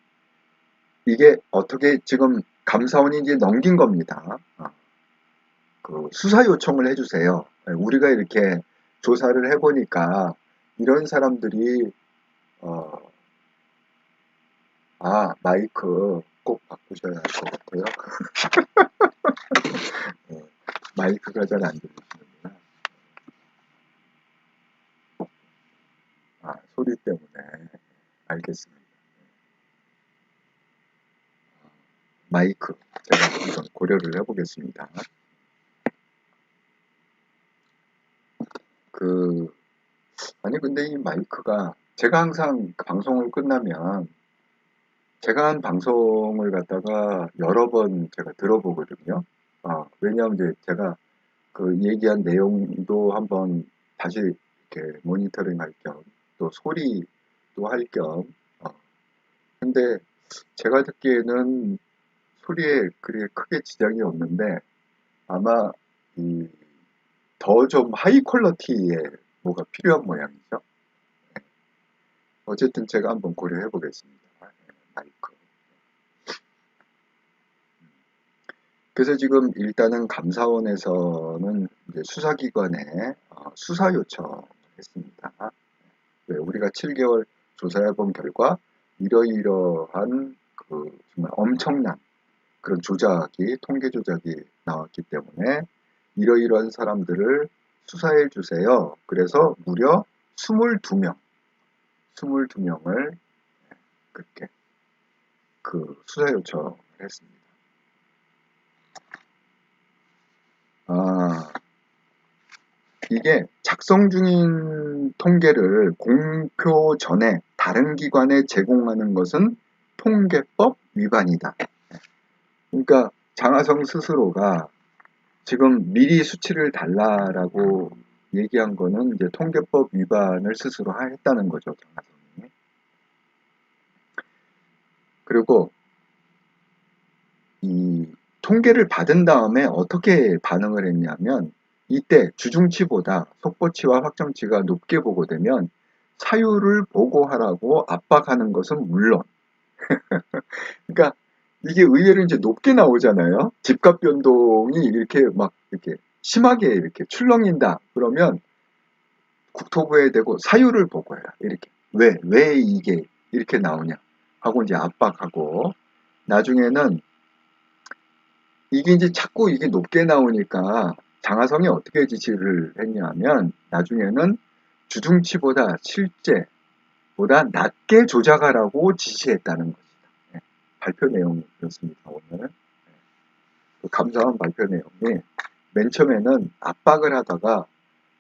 이게 어떻게 지금 감사원이 이제 넘긴 겁니다. 그 수사 요청을 해주세요. 우리가 이렇게 조사를 해보니까 이런 사람들이 마이크 꼭 바꾸셔야 할 것 같아요. 마이크가 잘 안 들리시는구나. 소리 때문에. 알겠습니다. 마이크 제가 우선 고려를 해보겠습니다. 아니 근데 이 마이크가 제가 항상 방송을 끝나면 제가 한 방송을 갖다가 여러 번 제가 들어보거든요. 왜냐하면 이제 제가 그 얘기한 내용도 한번 다시 이렇게 모니터링 할 겸, 또 소리도 할 겸, 근데 제가 듣기에는 소리에 그리 크게 지장이 없는데 아마 더 좀 하이 퀄러티의 뭐가 필요한 모양이죠. 어쨌든 제가 한번 고려해 보겠습니다. 마이크. 그래서 지금 일단은 감사원에서는 이제 수사기관에 수사 요청을 했습니다. 우리가 7개월 조사해 본 결과 이러이러한 정말 엄청난 그런 통계 조작이 나왔기 때문에 이러이러한 사람들을 수사해 주세요. 그래서 무려 22명을 그렇게 수사 요청을 했습니다. 이게 작성 중인 통계를 공표 전에 다른 기관에 제공하는 것은 통계법 위반이다. 그러니까 장하성 스스로가 지금 미리 수치를 달라라고 얘기한 거는 이제 통계법 위반을 스스로 했다는 거죠, 장하성이. 그리고 이 통계를 받은 다음에 어떻게 반응을 했냐면 이때 주중치보다 속보치와 확정치가 높게 보고되면 사유를 보고하라고 압박하는 것은 물론, 그러니까 이게 의외로 이제 높게 나오잖아요. 집값 변동이 이렇게 막 이렇게 심하게 이렇게 출렁인다. 그러면 국토부에 대고 사유를 보고해라. 이렇게. 왜 이게 이렇게 나오냐. 하고 이제 압박하고, 나중에는 이게 이제 자꾸 이게 높게 나오니까 장하성이 어떻게 지시를 했냐면, 나중에는 주중치보다 실제보다 낮게 조작하라고 지시했다는 것이다. 네, 발표 내용이 그렇습니다, 오늘. 그 감사원 발표 내용이 맨 처음에는 압박을 하다가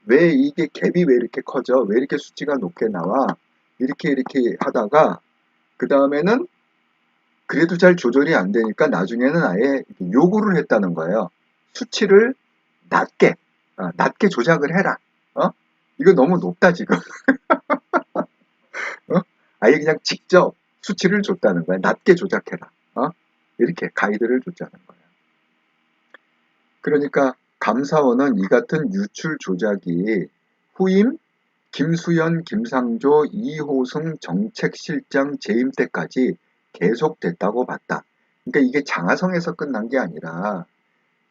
왜 이게 갭이 왜 이렇게 커져? 왜 이렇게 수치가 높게 나와? 이렇게 하다가 그 다음에는 그래도 잘 조절이 안 되니까 나중에는 아예 요구를 했다는 거예요. 수치를 낮게 조작을 해라. 어? 이거 너무 높다 지금. 어? 아예 그냥 직접 수치를 줬다는 거야. 낮게 조작해라. 이렇게 가이드를 줬다는 거예요. 그러니까 감사원은 이 같은 유출 조작이 후임 김수현, 김상조, 이호승 정책실장 재임 때까지 계속됐다고 봤다. 그러니까 이게 장하성에서 끝난 게 아니라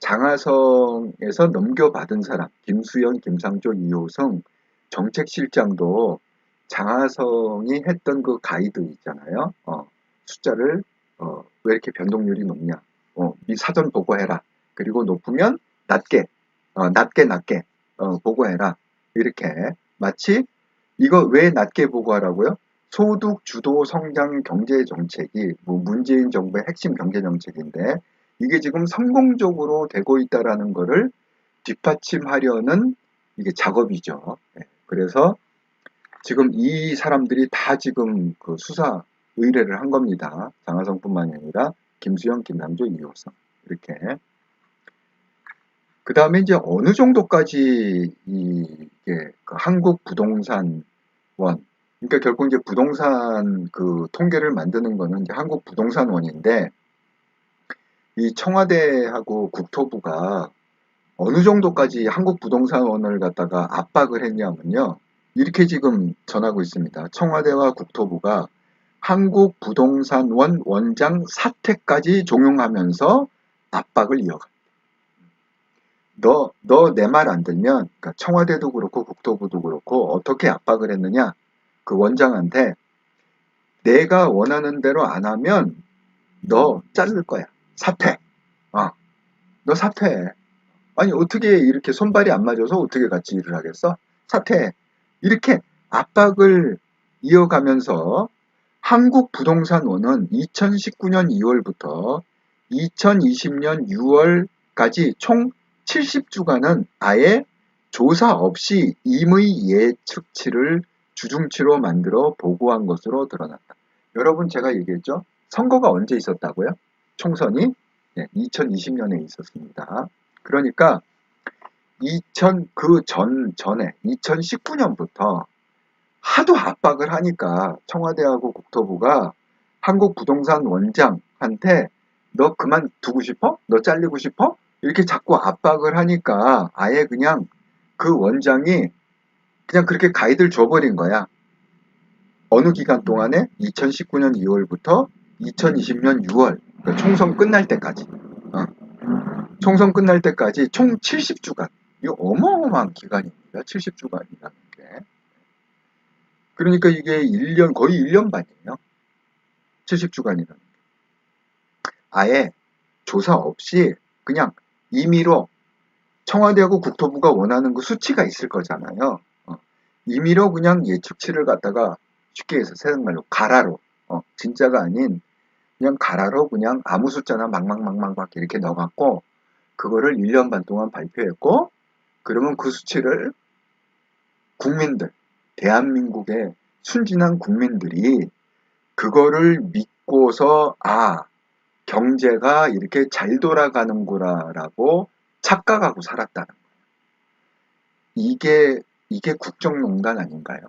장하성에서 넘겨받은 사람, 김수현, 김상조, 이호승 정책실장도 장하성이 했던 그 가이드 있잖아요. 숫자를 왜 이렇게 변동률이 높냐. 이 사전 보고해라. 그리고 높으면 낮게 보고해라. 이렇게 마치 이거 왜 낮게 보고하라고요? 소득 주도 성장 경제 정책이 문재인 정부의 핵심 경제 정책인데 이게 지금 성공적으로 되고 있다라는 거를 뒷받침하려는 이게 작업이죠. 그래서 지금 이 사람들이 다 지금 그 수사 의뢰를 한 겁니다. 장하성뿐만이 아니라 김수영, 김남조, 이호성 이렇게. 그 다음에 이제 어느 정도까지 이게 그 한국 부동산 원, 그러니까 결국 이제 부동산 그 통계를 만드는 거는 이제 한국 부동산 원인데 이 청와대하고 국토부가 어느 정도까지 한국 부동산 원을 갖다가 압박을 했냐면요. 이렇게 지금 전하고 있습니다. 청와대와 국토부가 한국 부동산원 원장 사퇴까지 종용하면서 압박을 이어가. 너 내 말 안 들면, 그러니까 청와대도 그렇고 국토부도 그렇고 어떻게 압박을 했느냐? 그 원장한테 내가 원하는 대로 안 하면 너 자를 거야. 사퇴. 너 사퇴해. 아니 어떻게 이렇게 손발이 안 맞아서 어떻게 같이 일을 하겠어? 사퇴해. 이렇게 압박을 이어가면서 한국부동산원은 2019년 2월부터 2020년 6월까지 총 70주간은 아예 조사 없이 임의 예측치를 주중치로 만들어 보고한 것으로 드러났다. 여러분 제가 얘기했죠? 선거가 언제 있었다고요? 총선이 2020년에 있었습니다. 그러니까 전에 2019년부터 하도 압박을 하니까 청와대하고 국토부가 한국 부동산 원장한테 너 그만두고 싶어? 너 잘리고 싶어? 이렇게 자꾸 압박을 하니까 아예 그냥 그 원장이 그냥 그렇게 가이드를 줘버린 거야. 어느 기간 동안에 2019년 2월부터 2020년 6월 그러니까 총선 끝날 때까지 총선 끝날 때까지 총 70주간 이거 어마어마한 기간입니다. 70주간이라는 게. 그러니까 이게 1년, 거의 1년 반이에요. 70주간이라는 게. 아예 조사 없이 그냥 임의로 청와대하고 국토부가 원하는 그 수치가 있을 거잖아요. 임의로 그냥 예측치를 갖다가 쉽게 해서 세상말로 가라로 진짜가 아닌 그냥 가라로 그냥 아무 숫자나 막 이렇게 넣어갖고 그거를 1년 반 동안 발표했고 그러면 그 수치를 국민들, 대한민국의 순진한 국민들이 그거를 믿고서 경제가 이렇게 잘 돌아가는구나라고 착각하고 살았다는 거예요. 이게 국정농단 아닌가요?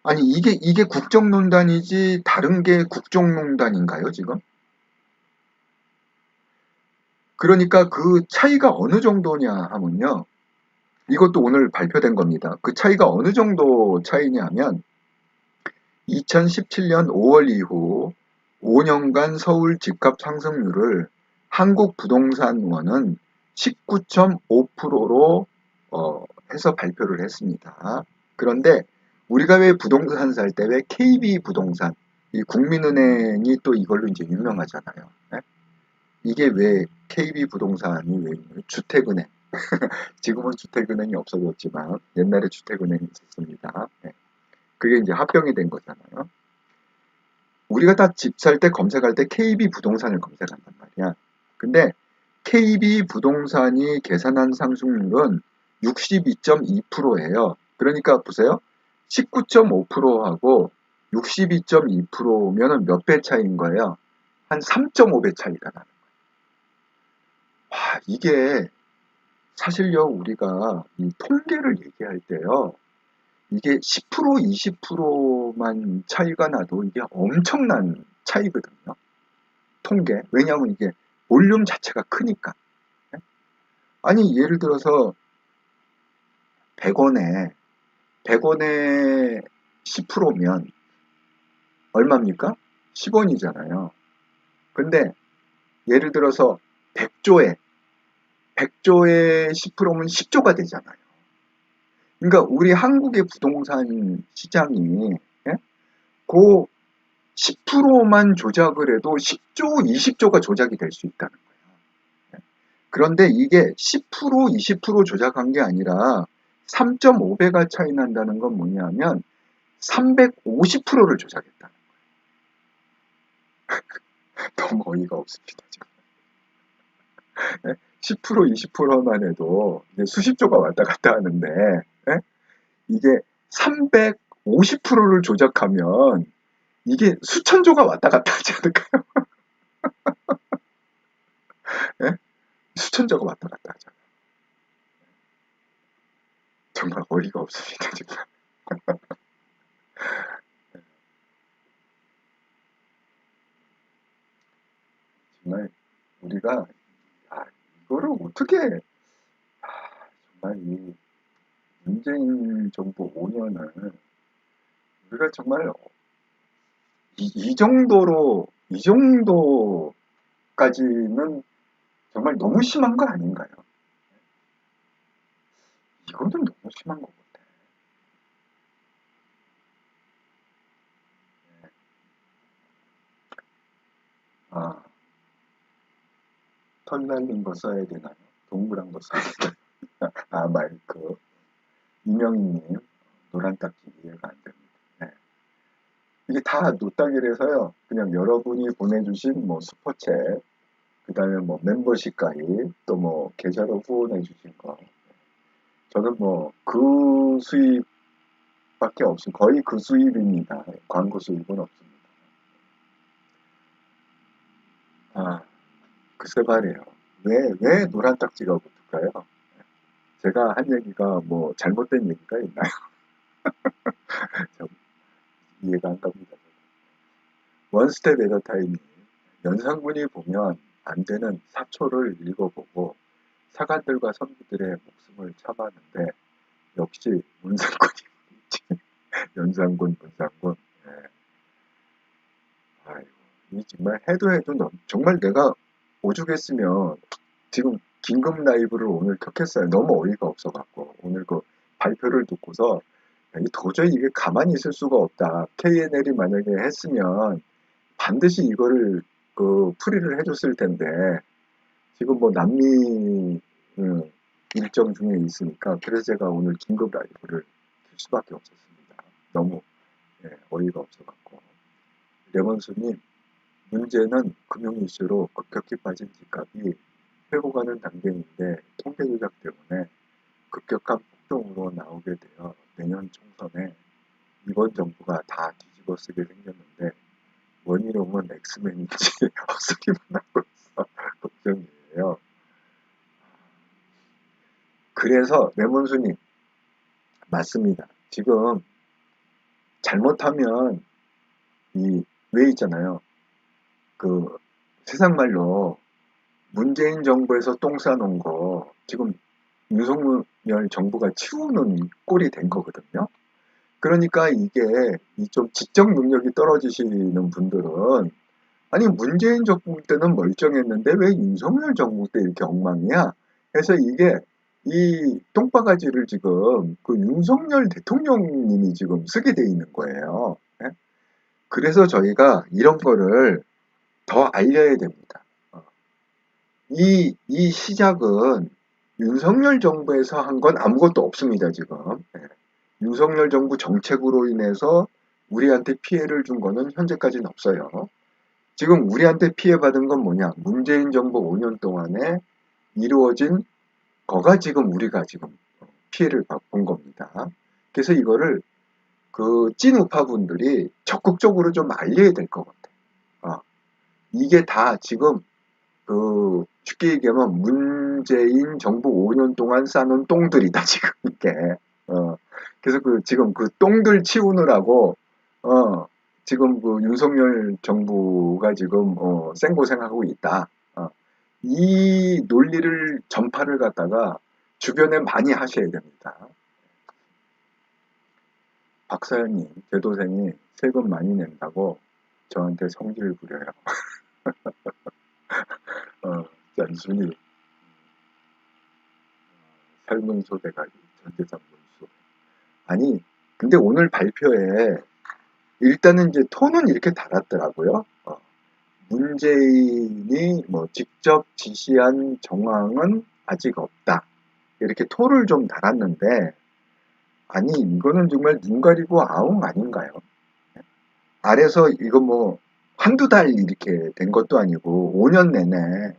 아니 이게 국정농단이지 다른 게 국정농단인가요 지금? 그러니까 그 차이가 어느 정도냐 하면요. 이것도 오늘 발표된 겁니다. 그 차이가 어느 정도 차이냐 하면 2017년 5월 이후 5년간 서울 집값 상승률을 한국부동산원은 19.5%로 해서 발표를 했습니다. 그런데 우리가 왜 부동산 살 때 왜 KB부동산, 이 국민은행이 또 이걸로 이제 유명하잖아요. 네? 이게 왜 KB부동산이 왜 주택은행, 지금은 주택은행이 없어졌지만 옛날에 주택은행이 있었습니다. 네. 그게 이제 합병이 된 거잖아요. 우리가 다 집 살 때 검색할 때 KB부동산을 검색한단 말이야. 근데 KB부동산이 계산한 상승률은 62.2%예요. 그러니까 보세요. 19.5%하고 62.2%면은 몇 배 차이인 거예요? 한 3.5배 차이가 나는 거예요. 와, 이게 사실요, 우리가 이 통계를 얘기할 때요, 이게 10%, 20%만 차이가 나도 이게 엄청난 차이거든요. 통계. 왜냐하면 이게 볼륨 자체가 크니까. 아니, 예를 들어서 100원에, 100원에 10%면 얼마입니까? 10원이잖아요. 근데 예를 들어서 100조에 10%면 10조가 되잖아요. 그러니까 우리 한국의 부동산 시장이 예? 그 10%만 조작을 해도 10조, 20조가 조작이 될 수 있다는 거예요. 그런데 이게 10%, 20% 조작한 게 아니라 3.5배가 차이 난다는 건 뭐냐면 350%를 조작했다는 거예요. 너무 어이가 없습니다, 지금. 10%, 20%만 해도 이제 수십조가 왔다 갔다 하는데 이게 350%를 조작하면 이게 수천조가 왔다 갔다 하지 않을까요? 수천조가 왔다 갔다 하잖아요. 정말 어이가 없습니다, 지금. 정말 우리가 이거를 어떻게 정말 이 문재인 정부 5년을 우리가 정말 이 정도까지는 정말 너무 심한 거 아닌가요? 이거는 너무 심한 것 같아. 아, 털 날린 거 써야 되나요? 동그란 거 써야 되나요? 아, 마이크. 이명희님, 노란 딱지 이해가 안 됩니다. 네. 이게 다 노딱이라서요. 그냥 여러분이 보내주신 뭐 슈퍼챗, 그 다음에 뭐 멤버십 가입, 또 뭐 계좌로 후원해 주신 거. 저는 뭐 그 수입밖에 없습니다. 거의 그 수입입니다. 광고 수입은 없습니다. 아, 글쎄 말이에요. 왜 노란 딱지가 붙을까요? 제가 한 얘기가 뭐 잘못된 얘기가 있나요? 참 이해가 안 갑니다. 원스텝 에더 타임이 연산군이 보면 안 되는 사초를 읽어보고 사관들과 선비들의 목숨을 참았는데 역시 문상군이 연산군, 문상군. 예. 아이고, 이 정말 해도 정말 내가 오죽했으면 지금 긴급 라이브를 오늘 켰겠어요. 너무 어이가 없어갖고 오늘 그 발표를 듣고서 도저히 이게 가만히 있을 수가 없다. KNL이 만약에 했으면 반드시 이거를 그 풀이를 해줬을 텐데 지금 뭐 남미 일정 중에 있으니까 그래서 제가 오늘 긴급 라이브를 킬 수밖에 없었습니다. 너무 어이가 없어갖고 레몬수님 문제는 금융 이슈로 급격히 빠진 집값이 회복하는 단계인데 통계 조작 때문에 급격한 폭등으로 나오게 되어 내년 총선에 이번 정부가 다 뒤집어 쓰게 생겼는데 원희룡은 엑스맨인지 헛소리만 하고 있어 걱정이에요. 그래서 레몬수님 맞습니다. 지금 잘못하면 이 왜 있잖아요. 그 세상 말로 문재인 정부에서 똥 싸놓은 거 지금 윤석열 정부가 치우는 꼴이 된 거거든요. 그러니까 이게 이 좀 지적 능력이 떨어지시는 분들은 아니 문재인 정부 때는 멀쩡했는데 왜 윤석열 정부 때 이렇게 엉망이야? 해서 이게 이 똥바가지를 지금 그 윤석열 대통령님이 지금 쓰게 돼 있는 거예요. 예? 그래서 저희가 이런 거를 더 알려야 됩니다. 이 시작은 윤석열 정부에서 한 건 아무것도 없습니다, 지금. 예. 윤석열 정부 정책으로 인해서 우리한테 피해를 준 거는 현재까지는 없어요. 지금 우리한테 피해받은 건 뭐냐? 문재인 정부 5년 동안에 이루어진 거가 지금 우리가 지금 피해를 본 겁니다. 그래서 이거를 그 찐 우파분들이 적극적으로 좀 알려야 될 것 같아요. 이게 다 지금 그 쉽게 얘기하면 문재인 정부 5년 동안 싸놓은 똥들이다 지금 이게. 그래서 그 지금 그 똥들 치우느라고 지금 그 윤석열 정부가 지금 생고생하고 있다. 이 논리를 전파를 갖다가 주변에 많이 하셔야 됩니다. 박사연님, 제 동생이 세금 많이 낸다고 저한테 성질 부려요. 단순히 삶은 소대가리, 전재산 몰수. 아니, 근데 오늘 발표에 일단은 이제 톤은 이렇게 달았더라고요. 문재인이 뭐 직접 지시한 정황은 아직 없다. 이렇게 톤을 좀 달았는데, 아니, 이거는 정말 눈 가리고 아웅 아닌가요? 아래서 이거 뭐 한두 달 이렇게 된 것도 아니고 5년 내내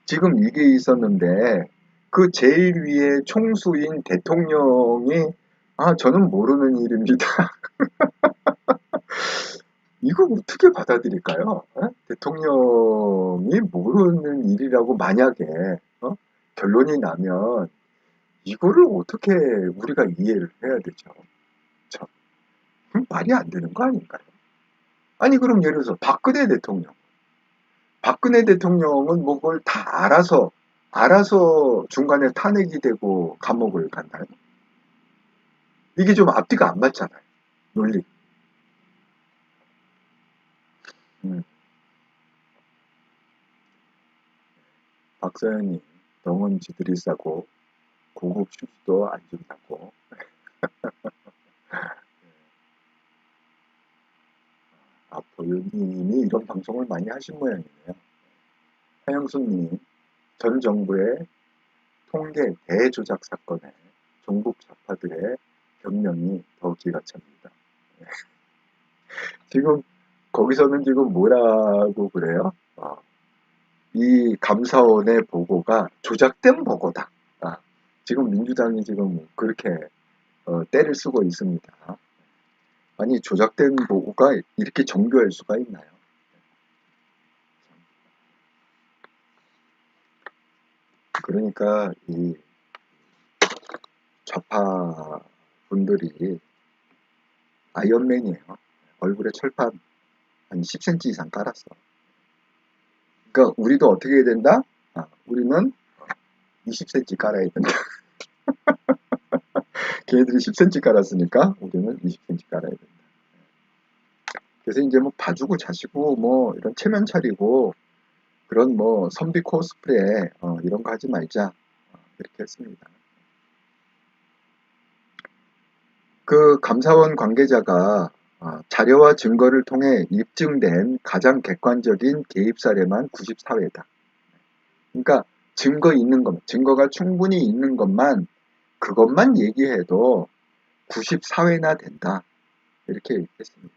지금 이게 있었는데 그 제일 위에 총수인 대통령이 저는 모르는 일입니다. 이거 어떻게 받아들일까요? 대통령이 모르는 일이라고 만약에 결론이 나면 이거를 어떻게 우리가 이해를 해야 되죠? 참, 말이 안 되는 거 아닌가요? 아니 그럼 예를 들어서 박근혜 대통령은 뭐 그걸 다 알아서 중간에 탄핵이 되고 감옥을 간다요? 이게 좀 앞뒤가 안 맞잖아요. 논리. 음, 박사연님, 병은 지들이 싸고 고급 휴지도 안 준다고. 보유님이 이런 방송을 많이 하신 모양이네요. 하영수님, 전 정부의 통계 대조작 사건에 종북 좌파들의 변명이 더 기가 찹니다. 지금 거기서는 지금 뭐라고 그래요? 이 감사원의 보고가 조작된 보고다. 지금 민주당이 지금 그렇게 때를 쓰고 있습니다. 아니 조작된 보고가 이렇게 정교할 수가 있나요? 그러니까 이 좌파 분들이 아이언맨이에요. 얼굴에 철판 한 10cm 이상 깔았어. 그러니까 우리도 어떻게 해야 된다? 우리는 20cm 깔아야 된다. 걔네들이 10cm 깔았으니까 우리는 20cm 깔아야 된다. 그래서 이제 뭐 봐주고 자시고 뭐 이런 체면 차리고 그런 뭐 선비 코스프레 이런 거 하지 말자 이렇게 했습니다. 그 감사원 관계자가 자료와 증거를 통해 입증된 가장 객관적인 개입 사례만 94회다. 그러니까 증거가 충분히 있는 것만 그것만 얘기해도 94회나 된다. 이렇게 얘기했습니다.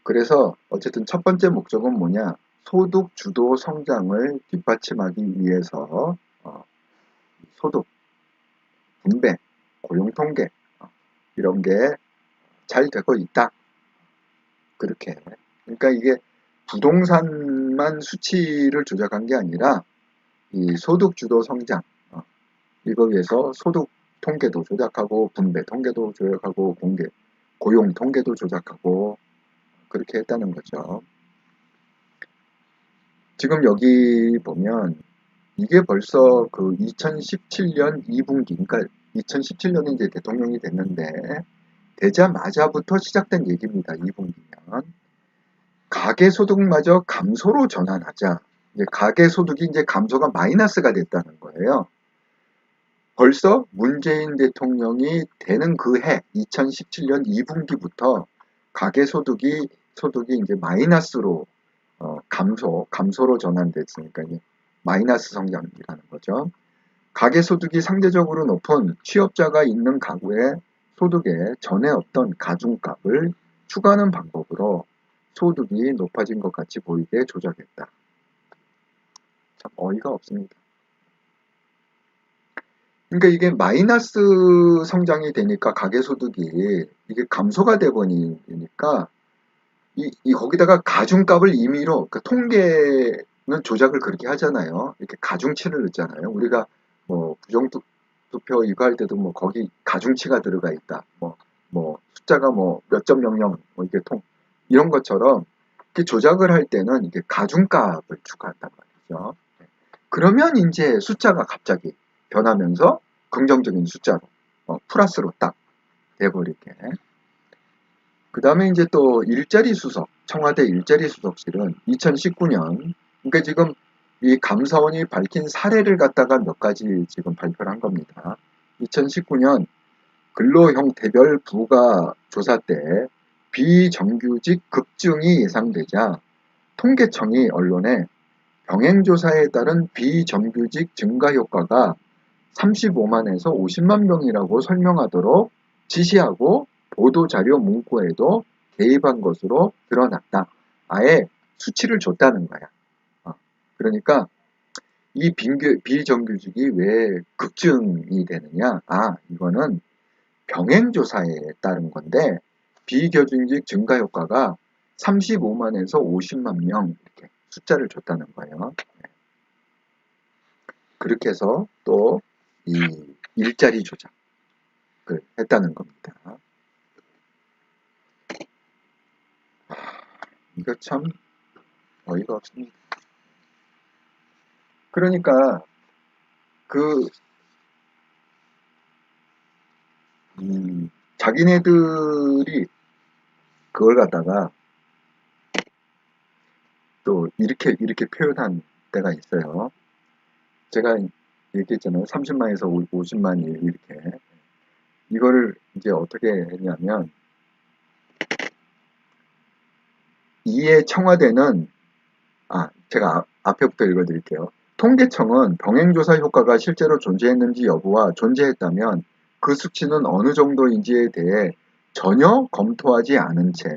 그래서 어쨌든 첫 번째 목적은 뭐냐? 소득 주도 성장을 뒷받침하기 위해서 소득, 분배, 고용 통계 이런 게 잘 되고 있다. 그렇게. 그러니까 이게 부동산만 수치를 조작한 게 아니라 이 소득 주도 성장 이거 위해서 소득 통계도 조작하고 분배 통계도 조작하고 고용 통계도 조작하고 그렇게 했다는 거죠. 지금 여기 보면 이게 벌써 그 2017년 2분기, 그러니까 2017년에 이제 대통령이 됐는데 되자마자부터 시작된 얘기입니다. 2분기면 가계소득마저 감소로 전환하자. 이제 가계소득이 이제 감소가 마이너스가 됐다는 거예요. 벌써 문재인 대통령이 되는 그 해 2017년 2분기부터 소득이 이제 마이너스로 감소로 전환됐으니까 이제 마이너스 성장이라는 거죠. 가계소득이 상대적으로 높은 취업자가 있는 가구의 소득에 전에 없던 가중값을 추가하는 방법으로 소득이 높아진 것 같이 보이게 조작했다. 참 어이가 없습니다. 그러니까 이게 마이너스 성장이 되니까 가계소득이 이게 감소가 돼 버리니까 거기다가 가중값을 임의로 그 통계는 조작을 그렇게 하잖아요. 이렇게 가중치를 넣잖아요. 우리가 뭐 부정투표 이거 할 때도 뭐 거기 가중치가 들어가 있다. 뭐 숫자가 뭐 몇 점 영영 뭐 이게 이런 것처럼 이렇게 조작을 할 때는 이게 가중값을 추가한단 말이죠. 그러면 이제 숫자가 갑자기 변하면서 긍정적인 숫자로 플러스로 딱 돼버리게. 그 다음에 이제 또 일자리 수석, 청와대 일자리 수석실은 2019년, 그러니까 지금 이 감사원이 밝힌 사례를 갖다가 몇 가지 지금 발표를 한 겁니다. 2019년 근로형태별 부가 조사 때 비정규직 급증이 예상되자 통계청이 언론에 병행조사에 따른 비정규직 증가 효과가 35만에서 50만 명이라고 설명하도록 지시하고 보도자료 문구에도 개입한 것으로 드러났다. 아예 수치를 줬다는 거야. 그러니까 이 비정규직이 왜 급증이 되느냐? 이거는 병행조사에 따른 건데 비정규직 증가 효과가 35만에서 50만 명 이렇게 숫자를 줬다는 거예요. 그렇게 해서 또 이 일자리 조작을 했다는 겁니다. 이거 참 어이가 없습니다. 그러니까 자기네들이 그걸 갖다가 또 이렇게 표현한 때가 있어요. 제가 얘기했잖아요. 30만에서 50만이 이렇게. 이거를 이제 어떻게 했냐면 이에 청와대는 제가 앞에부터 읽어드릴게요. 통계청은 병행조사 효과가 실제로 존재했는지 여부와 존재했다면 그 수치는 어느 정도인지에 대해 전혀 검토하지 않은 채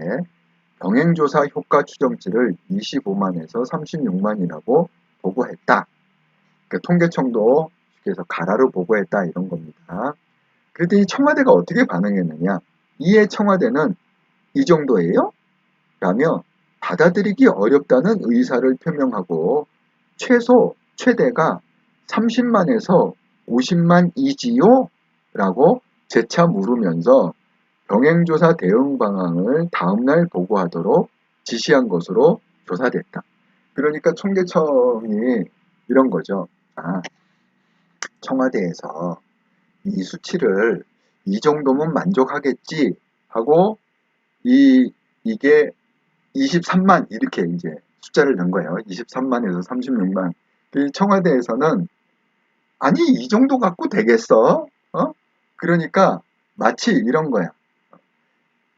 병행조사 효과 추정치를 25만에서 36만이라고 보고했다. 그러니까 통계청도 그래서 가라로 보고했다 이런 겁니다. 그랬더니 청와대가 어떻게 반응했느냐. 이에 청와대는 이 정도예요? 라며 받아들이기 어렵다는 의사를 표명하고 최대가 30만에서 50만이지요? 라고 재차 물으면서 병행조사 대응 방안을 다음날 보고하도록 지시한 것으로 조사됐다. 그러니까 통계청이 이런 거죠. 청와대에서 이 수치를 이 정도면 만족하겠지 하고 이게 23만 이렇게 이제 숫자를 넣은 거예요. 23만에서 36만. 청와대에서는 아니 이 정도 갖고 되겠어? 그러니까 마치 이런 거야.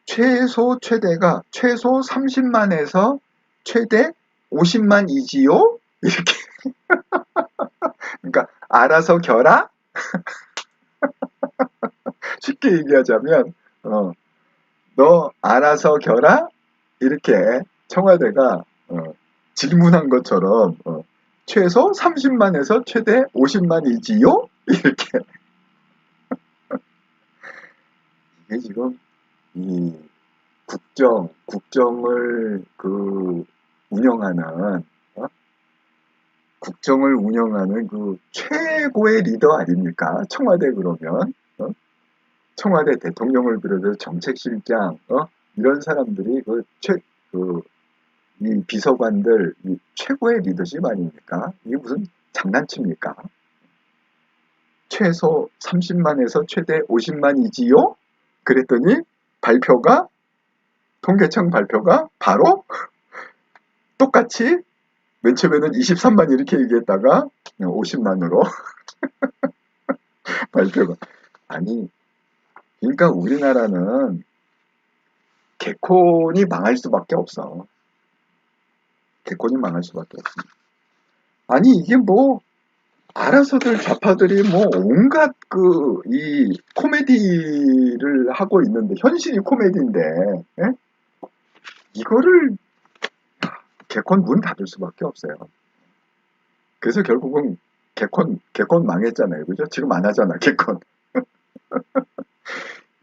최대가 최소 30만에서 최대 50만이지요? 이렇게. 그러니까 알아서 겨라? 쉽게 얘기하자면 너 알아서 겨라? 이렇게 청와대가 질문한 것처럼 최소 30만에서 최대 50만이지요? 이렇게. 이게 지금 이 국정을 운영하는 국정을 운영하는 그 최고의 리더 아닙니까? 청와대 그러면 청와대 대통령을 비롯해서 정책실장 이런 사람들이 이 비서관들 이 최고의 리더십 아닙니까? 이게 무슨 장난칩니까? 최소 30만에서 최대 50만이지요? 그랬더니 발표가 통계청 발표가 바로 똑같이 맨 처음에는 23만 이렇게 얘기했다가 50만으로 발표가 아니 그러니까 우리나라는 개콘이 망할 수밖에 없어. 개콘이 망할 수밖에 없어. 아니 이게 뭐 알아서들 좌파들이 뭐 온갖 그 이 코미디를 하고 있는데 현실이 코미디인데 예? 이거를 개콘 문 닫을 수밖에 없어요. 그래서 결국은 개콘 망했잖아요. 그죠? 지금 안 하잖아, 개콘.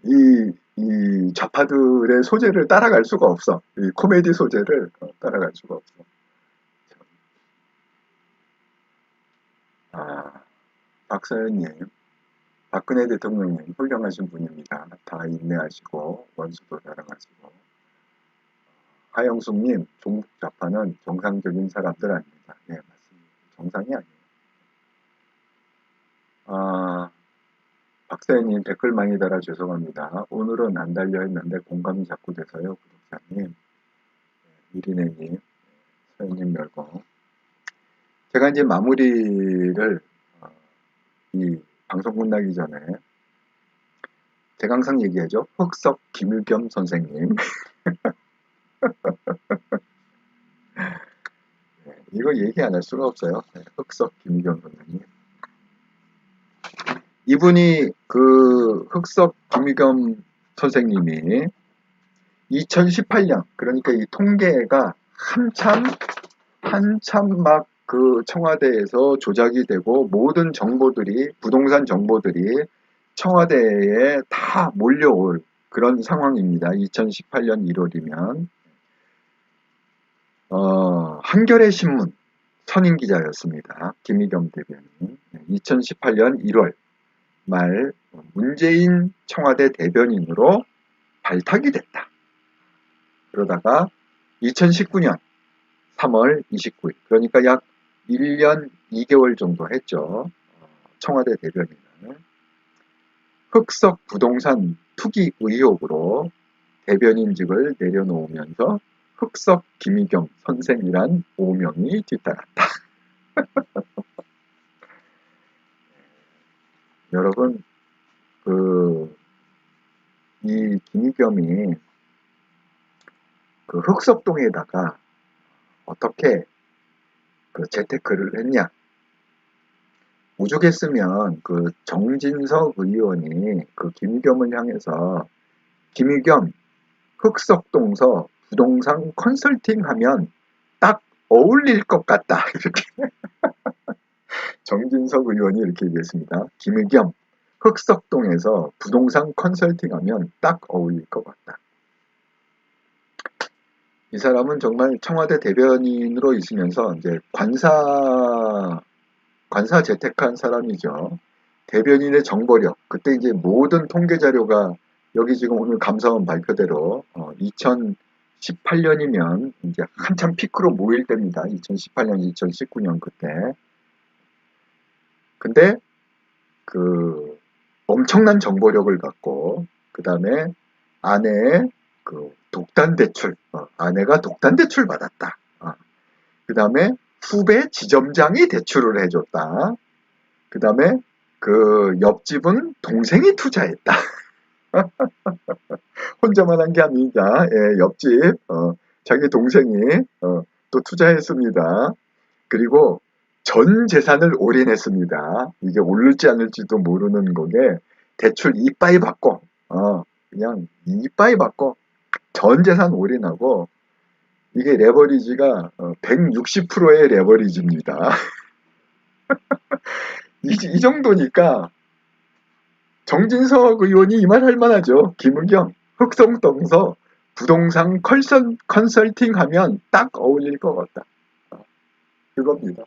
이 좌파들의 소재를 따라갈 수가 없어. 이 코미디 소재를 따라갈 수가 없어. 아, 박사연님, 박근혜 대통령님 훌륭하신 분입니다. 다 인내하시고 원수도 자랑하시고. 하영숙님, 종북 좌파는 정상적인 사람들 아닙니다. 네, 맞습니다. 정상이 아니에요. 아, 박사연님 댓글 많이 달아 죄송합니다. 오늘은 안 달려 했는데 공감이 자꾸 돼서요. 구독자님, 이리네님, 서연님 멸공. 제가 이제 마무리를 이 방송 끝나기 전에 제가 항상 얘기하죠. 흑석 김유겸 선생님. 이거 얘기 안 할 수가 없어요. 흑석 김유겸 선생님. 이분이 그 흑석 김유겸 선생님이 2018년 그러니까 이 통계가 한참 막 그 청와대에서 조작이 되고 모든 정보들이 부동산 정보들이 청와대에 다 몰려올 그런 상황입니다. 2018년 1월이면 한겨레 신문 선임 기자였습니다. 김의겸 대변인. 2018년 1월 말 문재인 청와대 대변인으로 발탁이 됐다. 그러다가 2019년 3월 29일 그러니까 약 1년 2개월 정도 했죠. 청와대 대변인을 흑석 부동산 투기 의혹으로 대변인직을 내려놓으면서 흑석 김의겸 선생이란 오명이 뒤따랐다. 여러분 이 김의겸이 그 흑석동에다가 어떻게 그 재테크를 했냐? 오죽했으면 그 정진석 의원이 그 김의겸을 향해서 김의겸 흑석동서 부동산 컨설팅 하면 딱 어울릴 것 같다. 이렇게 정진석 의원이 이렇게 얘기했습니다. 김의겸 흑석동에서 부동산 컨설팅 하면 딱 어울릴 것 같다. 이 사람은 정말 청와대 대변인으로 있으면서 이제 관사 재택한 사람이죠. 대변인의 정보력. 그때 이제 모든 통계 자료가 여기 지금 오늘 감사원 발표대로 2018년이면 이제 한참 피크로 모일 때입니다. 2018년, 2019년 그때. 근데 그 엄청난 정보력을 갖고 그 다음에 아내의 그 독단 대출, 아내가 독단 대출 받았다. 그 다음에 후배 지점장이 대출을 해줬다. 그 다음에 그 옆집은 동생이 투자했다. 혼자만 한 게 아니다. 예, 옆집 자기 동생이 또 투자했습니다. 그리고 전 재산을 올인했습니다. 이게 오를지 않을지도 모르는 거게 대출 이빠이 받고 그냥 이빠이 받고 전 재산 올인하고 이게 레버리지가 160%의 레버리지입니다. 이 정도니까 정진석 의원이 이 말 할 만하죠. 김은경 흑성동서 부동산 컨설팅 하면 딱 어울릴 것 같다. 그겁니다.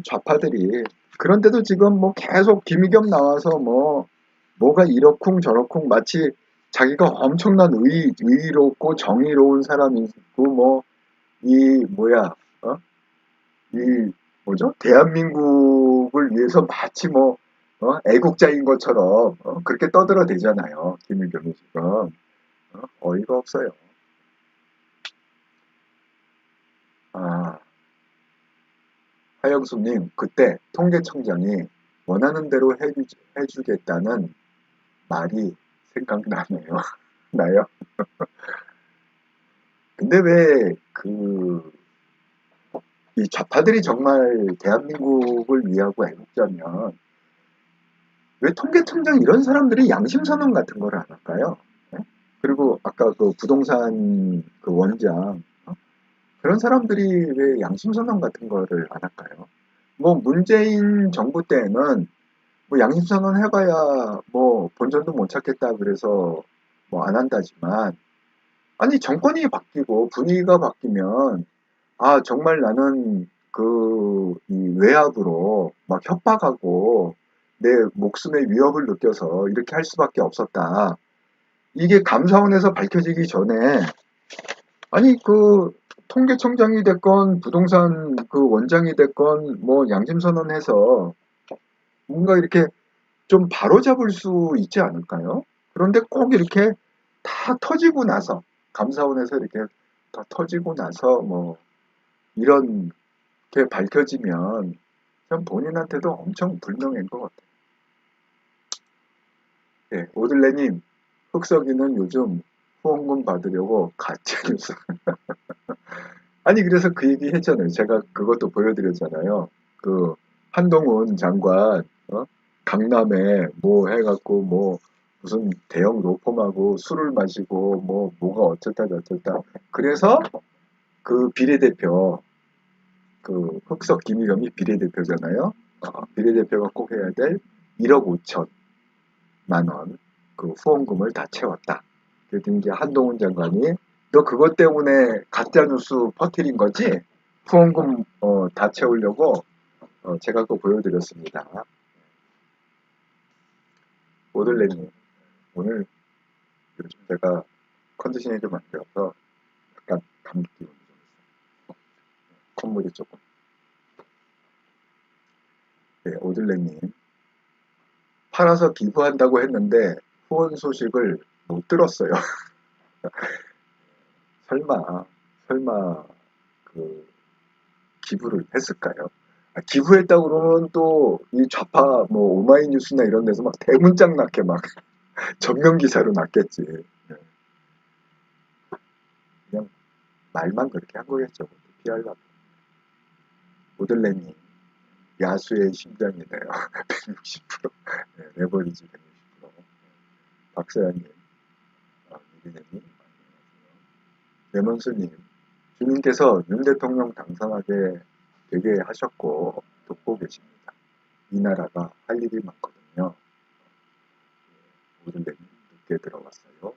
좌파들이 그런데도 지금 뭐 계속 김의겸 나와서 뭐가 이러쿵 저러쿵 마치 자기가 엄청난 의롭고 정의로운 사람이고, 뭐, 이, 뭐야, 어? 이, 뭐죠? 대한민국을 위해서 마치 뭐, 애국자인 것처럼, 그렇게 떠들어대잖아요. 김일겸이 지금. 어이가 없어요. 아, 하영수님, 그때 통계청장이 원하는 대로 해주겠다는 말이 생각나네요. 나요? 근데 왜, 이 좌파들이 정말 대한민국을 위하고 애국자면, 왜 통계청장 이런 사람들이 양심선언 같은 걸 안 할까요? 네? 그리고 아까 그 부동산 그 원장, 그런 사람들이 왜 양심선언 같은 거를 안 할까요? 뭐 문재인 정부 때는 뭐 양심선언 해봐야 뭐 본전도 못 찾겠다 그래서 뭐 안 한다지만, 아니 정권이 바뀌고 분위기가 바뀌면 아 정말 나는 이 외압으로 막 협박하고 내 목숨의 위협을 느껴서 이렇게 할 수밖에 없었다. 이게 감사원에서 밝혀지기 전에, 아니 통계청장이 됐건 부동산 그 원장이 됐건 뭐 양심선언해서 뭔가 이렇게 좀 바로잡을 수 있지 않을까요? 그런데 꼭 이렇게 다 터지고 나서, 감사원에서 이렇게 다 터지고 나서 뭐 이런 게 밝혀지면 참 본인한테도 엄청 불명예인 것 같아요. 예, 오들레님, 흑석이는 요즘 후원금 받으려고 가짜뉴스. 아니, 그래서 그 얘기 했잖아요. 제가 그것도 보여드렸잖아요. 그, 한동훈 장관, 강남에 뭐 해갖고 뭐 무슨 대형 로펌하고 술을 마시고 뭐가 어쩌다 저쩌다. 그래서 그 비례대표, 그 흑석 김일겸이 비례대표잖아요. 비례대표가 꼭 해야 될 1억 5천만 원 그 후원금을 다 채웠다. 그랬더니 이제 한동훈 장관이 너 그것 때문에 가짜뉴스 퍼뜨린 거지? 후원금 다 채우려고 제가 그거 보여드렸습니다. 오들레님, 오늘 요즘 제가 컨디션이 좀 안 좋아서 약간 감기 기운이 좀 있어요. 콧물이 조금. 네, 오들레님, 팔아서 기부한다고 했는데 후원 소식을 못 들었어요. 설마 그 기부를 했을까요? 기부했다고 그러면 또 이 좌파 뭐 오마이뉴스나 이런 데서 막 대문짝 났게 막 전면 기사로 났겠지. 네, 그냥 말만 그렇게 한 거겠죠. 피하려고. 오들레님, 야수의 심장이네요. 160%. 네, 레버리지 160%. 박서연님, 미리네님, 레몬스님, 주님께서 윤 대통령 당선하게 되게 하셨고 돕고 계십니다. 이 나라가 할 일이 많거든요. 오들레님 늦게 들어왔어요.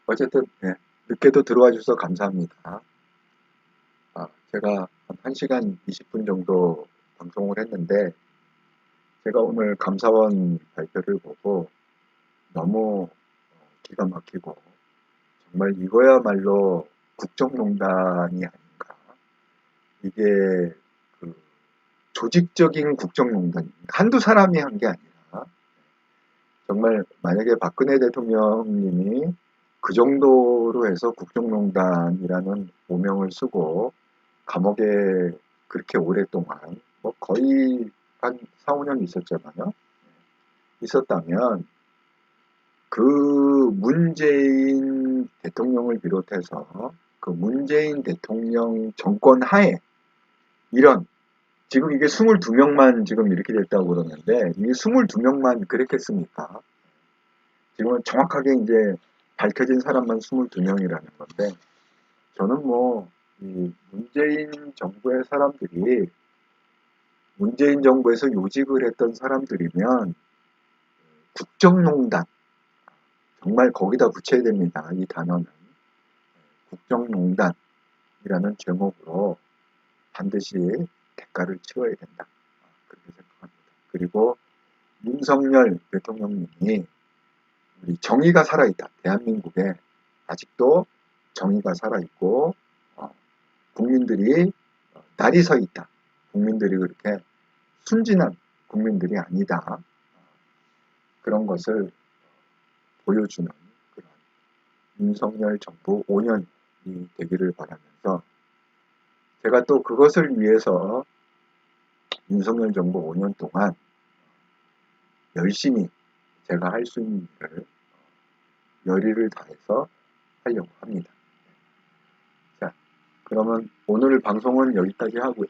어쨌든 네, 늦게도 들어와 주셔서 감사합니다. 제가 한 1시간 20분 정도 방송을 했는데 제가 오늘 감사원 발표를 보고 너무 기가 막히고 정말 이거야말로 국정농단이 아닌가. 이게 그 조직적인 국정농단, 한두 사람이 한 게 아니라 정말 만약에 박근혜 대통령님이 그 정도로 해서 국정농단이라는 오명을 쓰고 감옥에 그렇게 오랫동안 뭐 거의 한 4, 5년 있었잖아요. 있었다면 그 문재인 대통령을 비롯해서 그 문재인 대통령 정권 하에 이런 지금 이게 22명만 지금 이렇게 됐다고 그러는데 이게 22명만 그랬겠습니까? 지금은 정확하게 이제 밝혀진 사람만 22명이라는 건데 저는 뭐 이 문재인 정부의 사람들이 문재인 정부에서 요직을 했던 사람들이면 국정농단 정말 거기다 붙여야 됩니다. 이 단어는 국정농단이라는 제목으로 반드시 대가를 치러야 된다. 그렇게 생각합니다. 그리고 윤석열 대통령님이 우리 정의가 살아있다. 대한민국에 아직도 정의가 살아있고 국민들이 날이 서 있다. 국민들이 그렇게 순진한 국민들이 아니다. 그런 것을 보여주는 그런 윤석열 정부 5년이 되기를 바라면서 제가 또 그것을 위해서 윤석열 정부 5년 동안 열심히 제가 할 수 있는 일을 열의를 다해서 하려고 합니다. 자, 그러면 오늘 방송은 여기까지 하고요.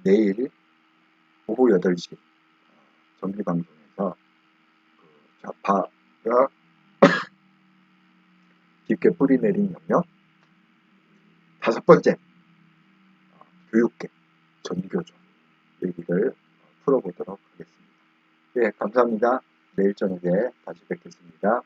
내일 오후 8시 정기방송에서 좌파가 깊게 뿌리내린 영역 5번째 교육계 전교조 얘기를 풀어보도록 하겠습니다. 네, 감사합니다. 내일 저녁에 다시 뵙겠습니다.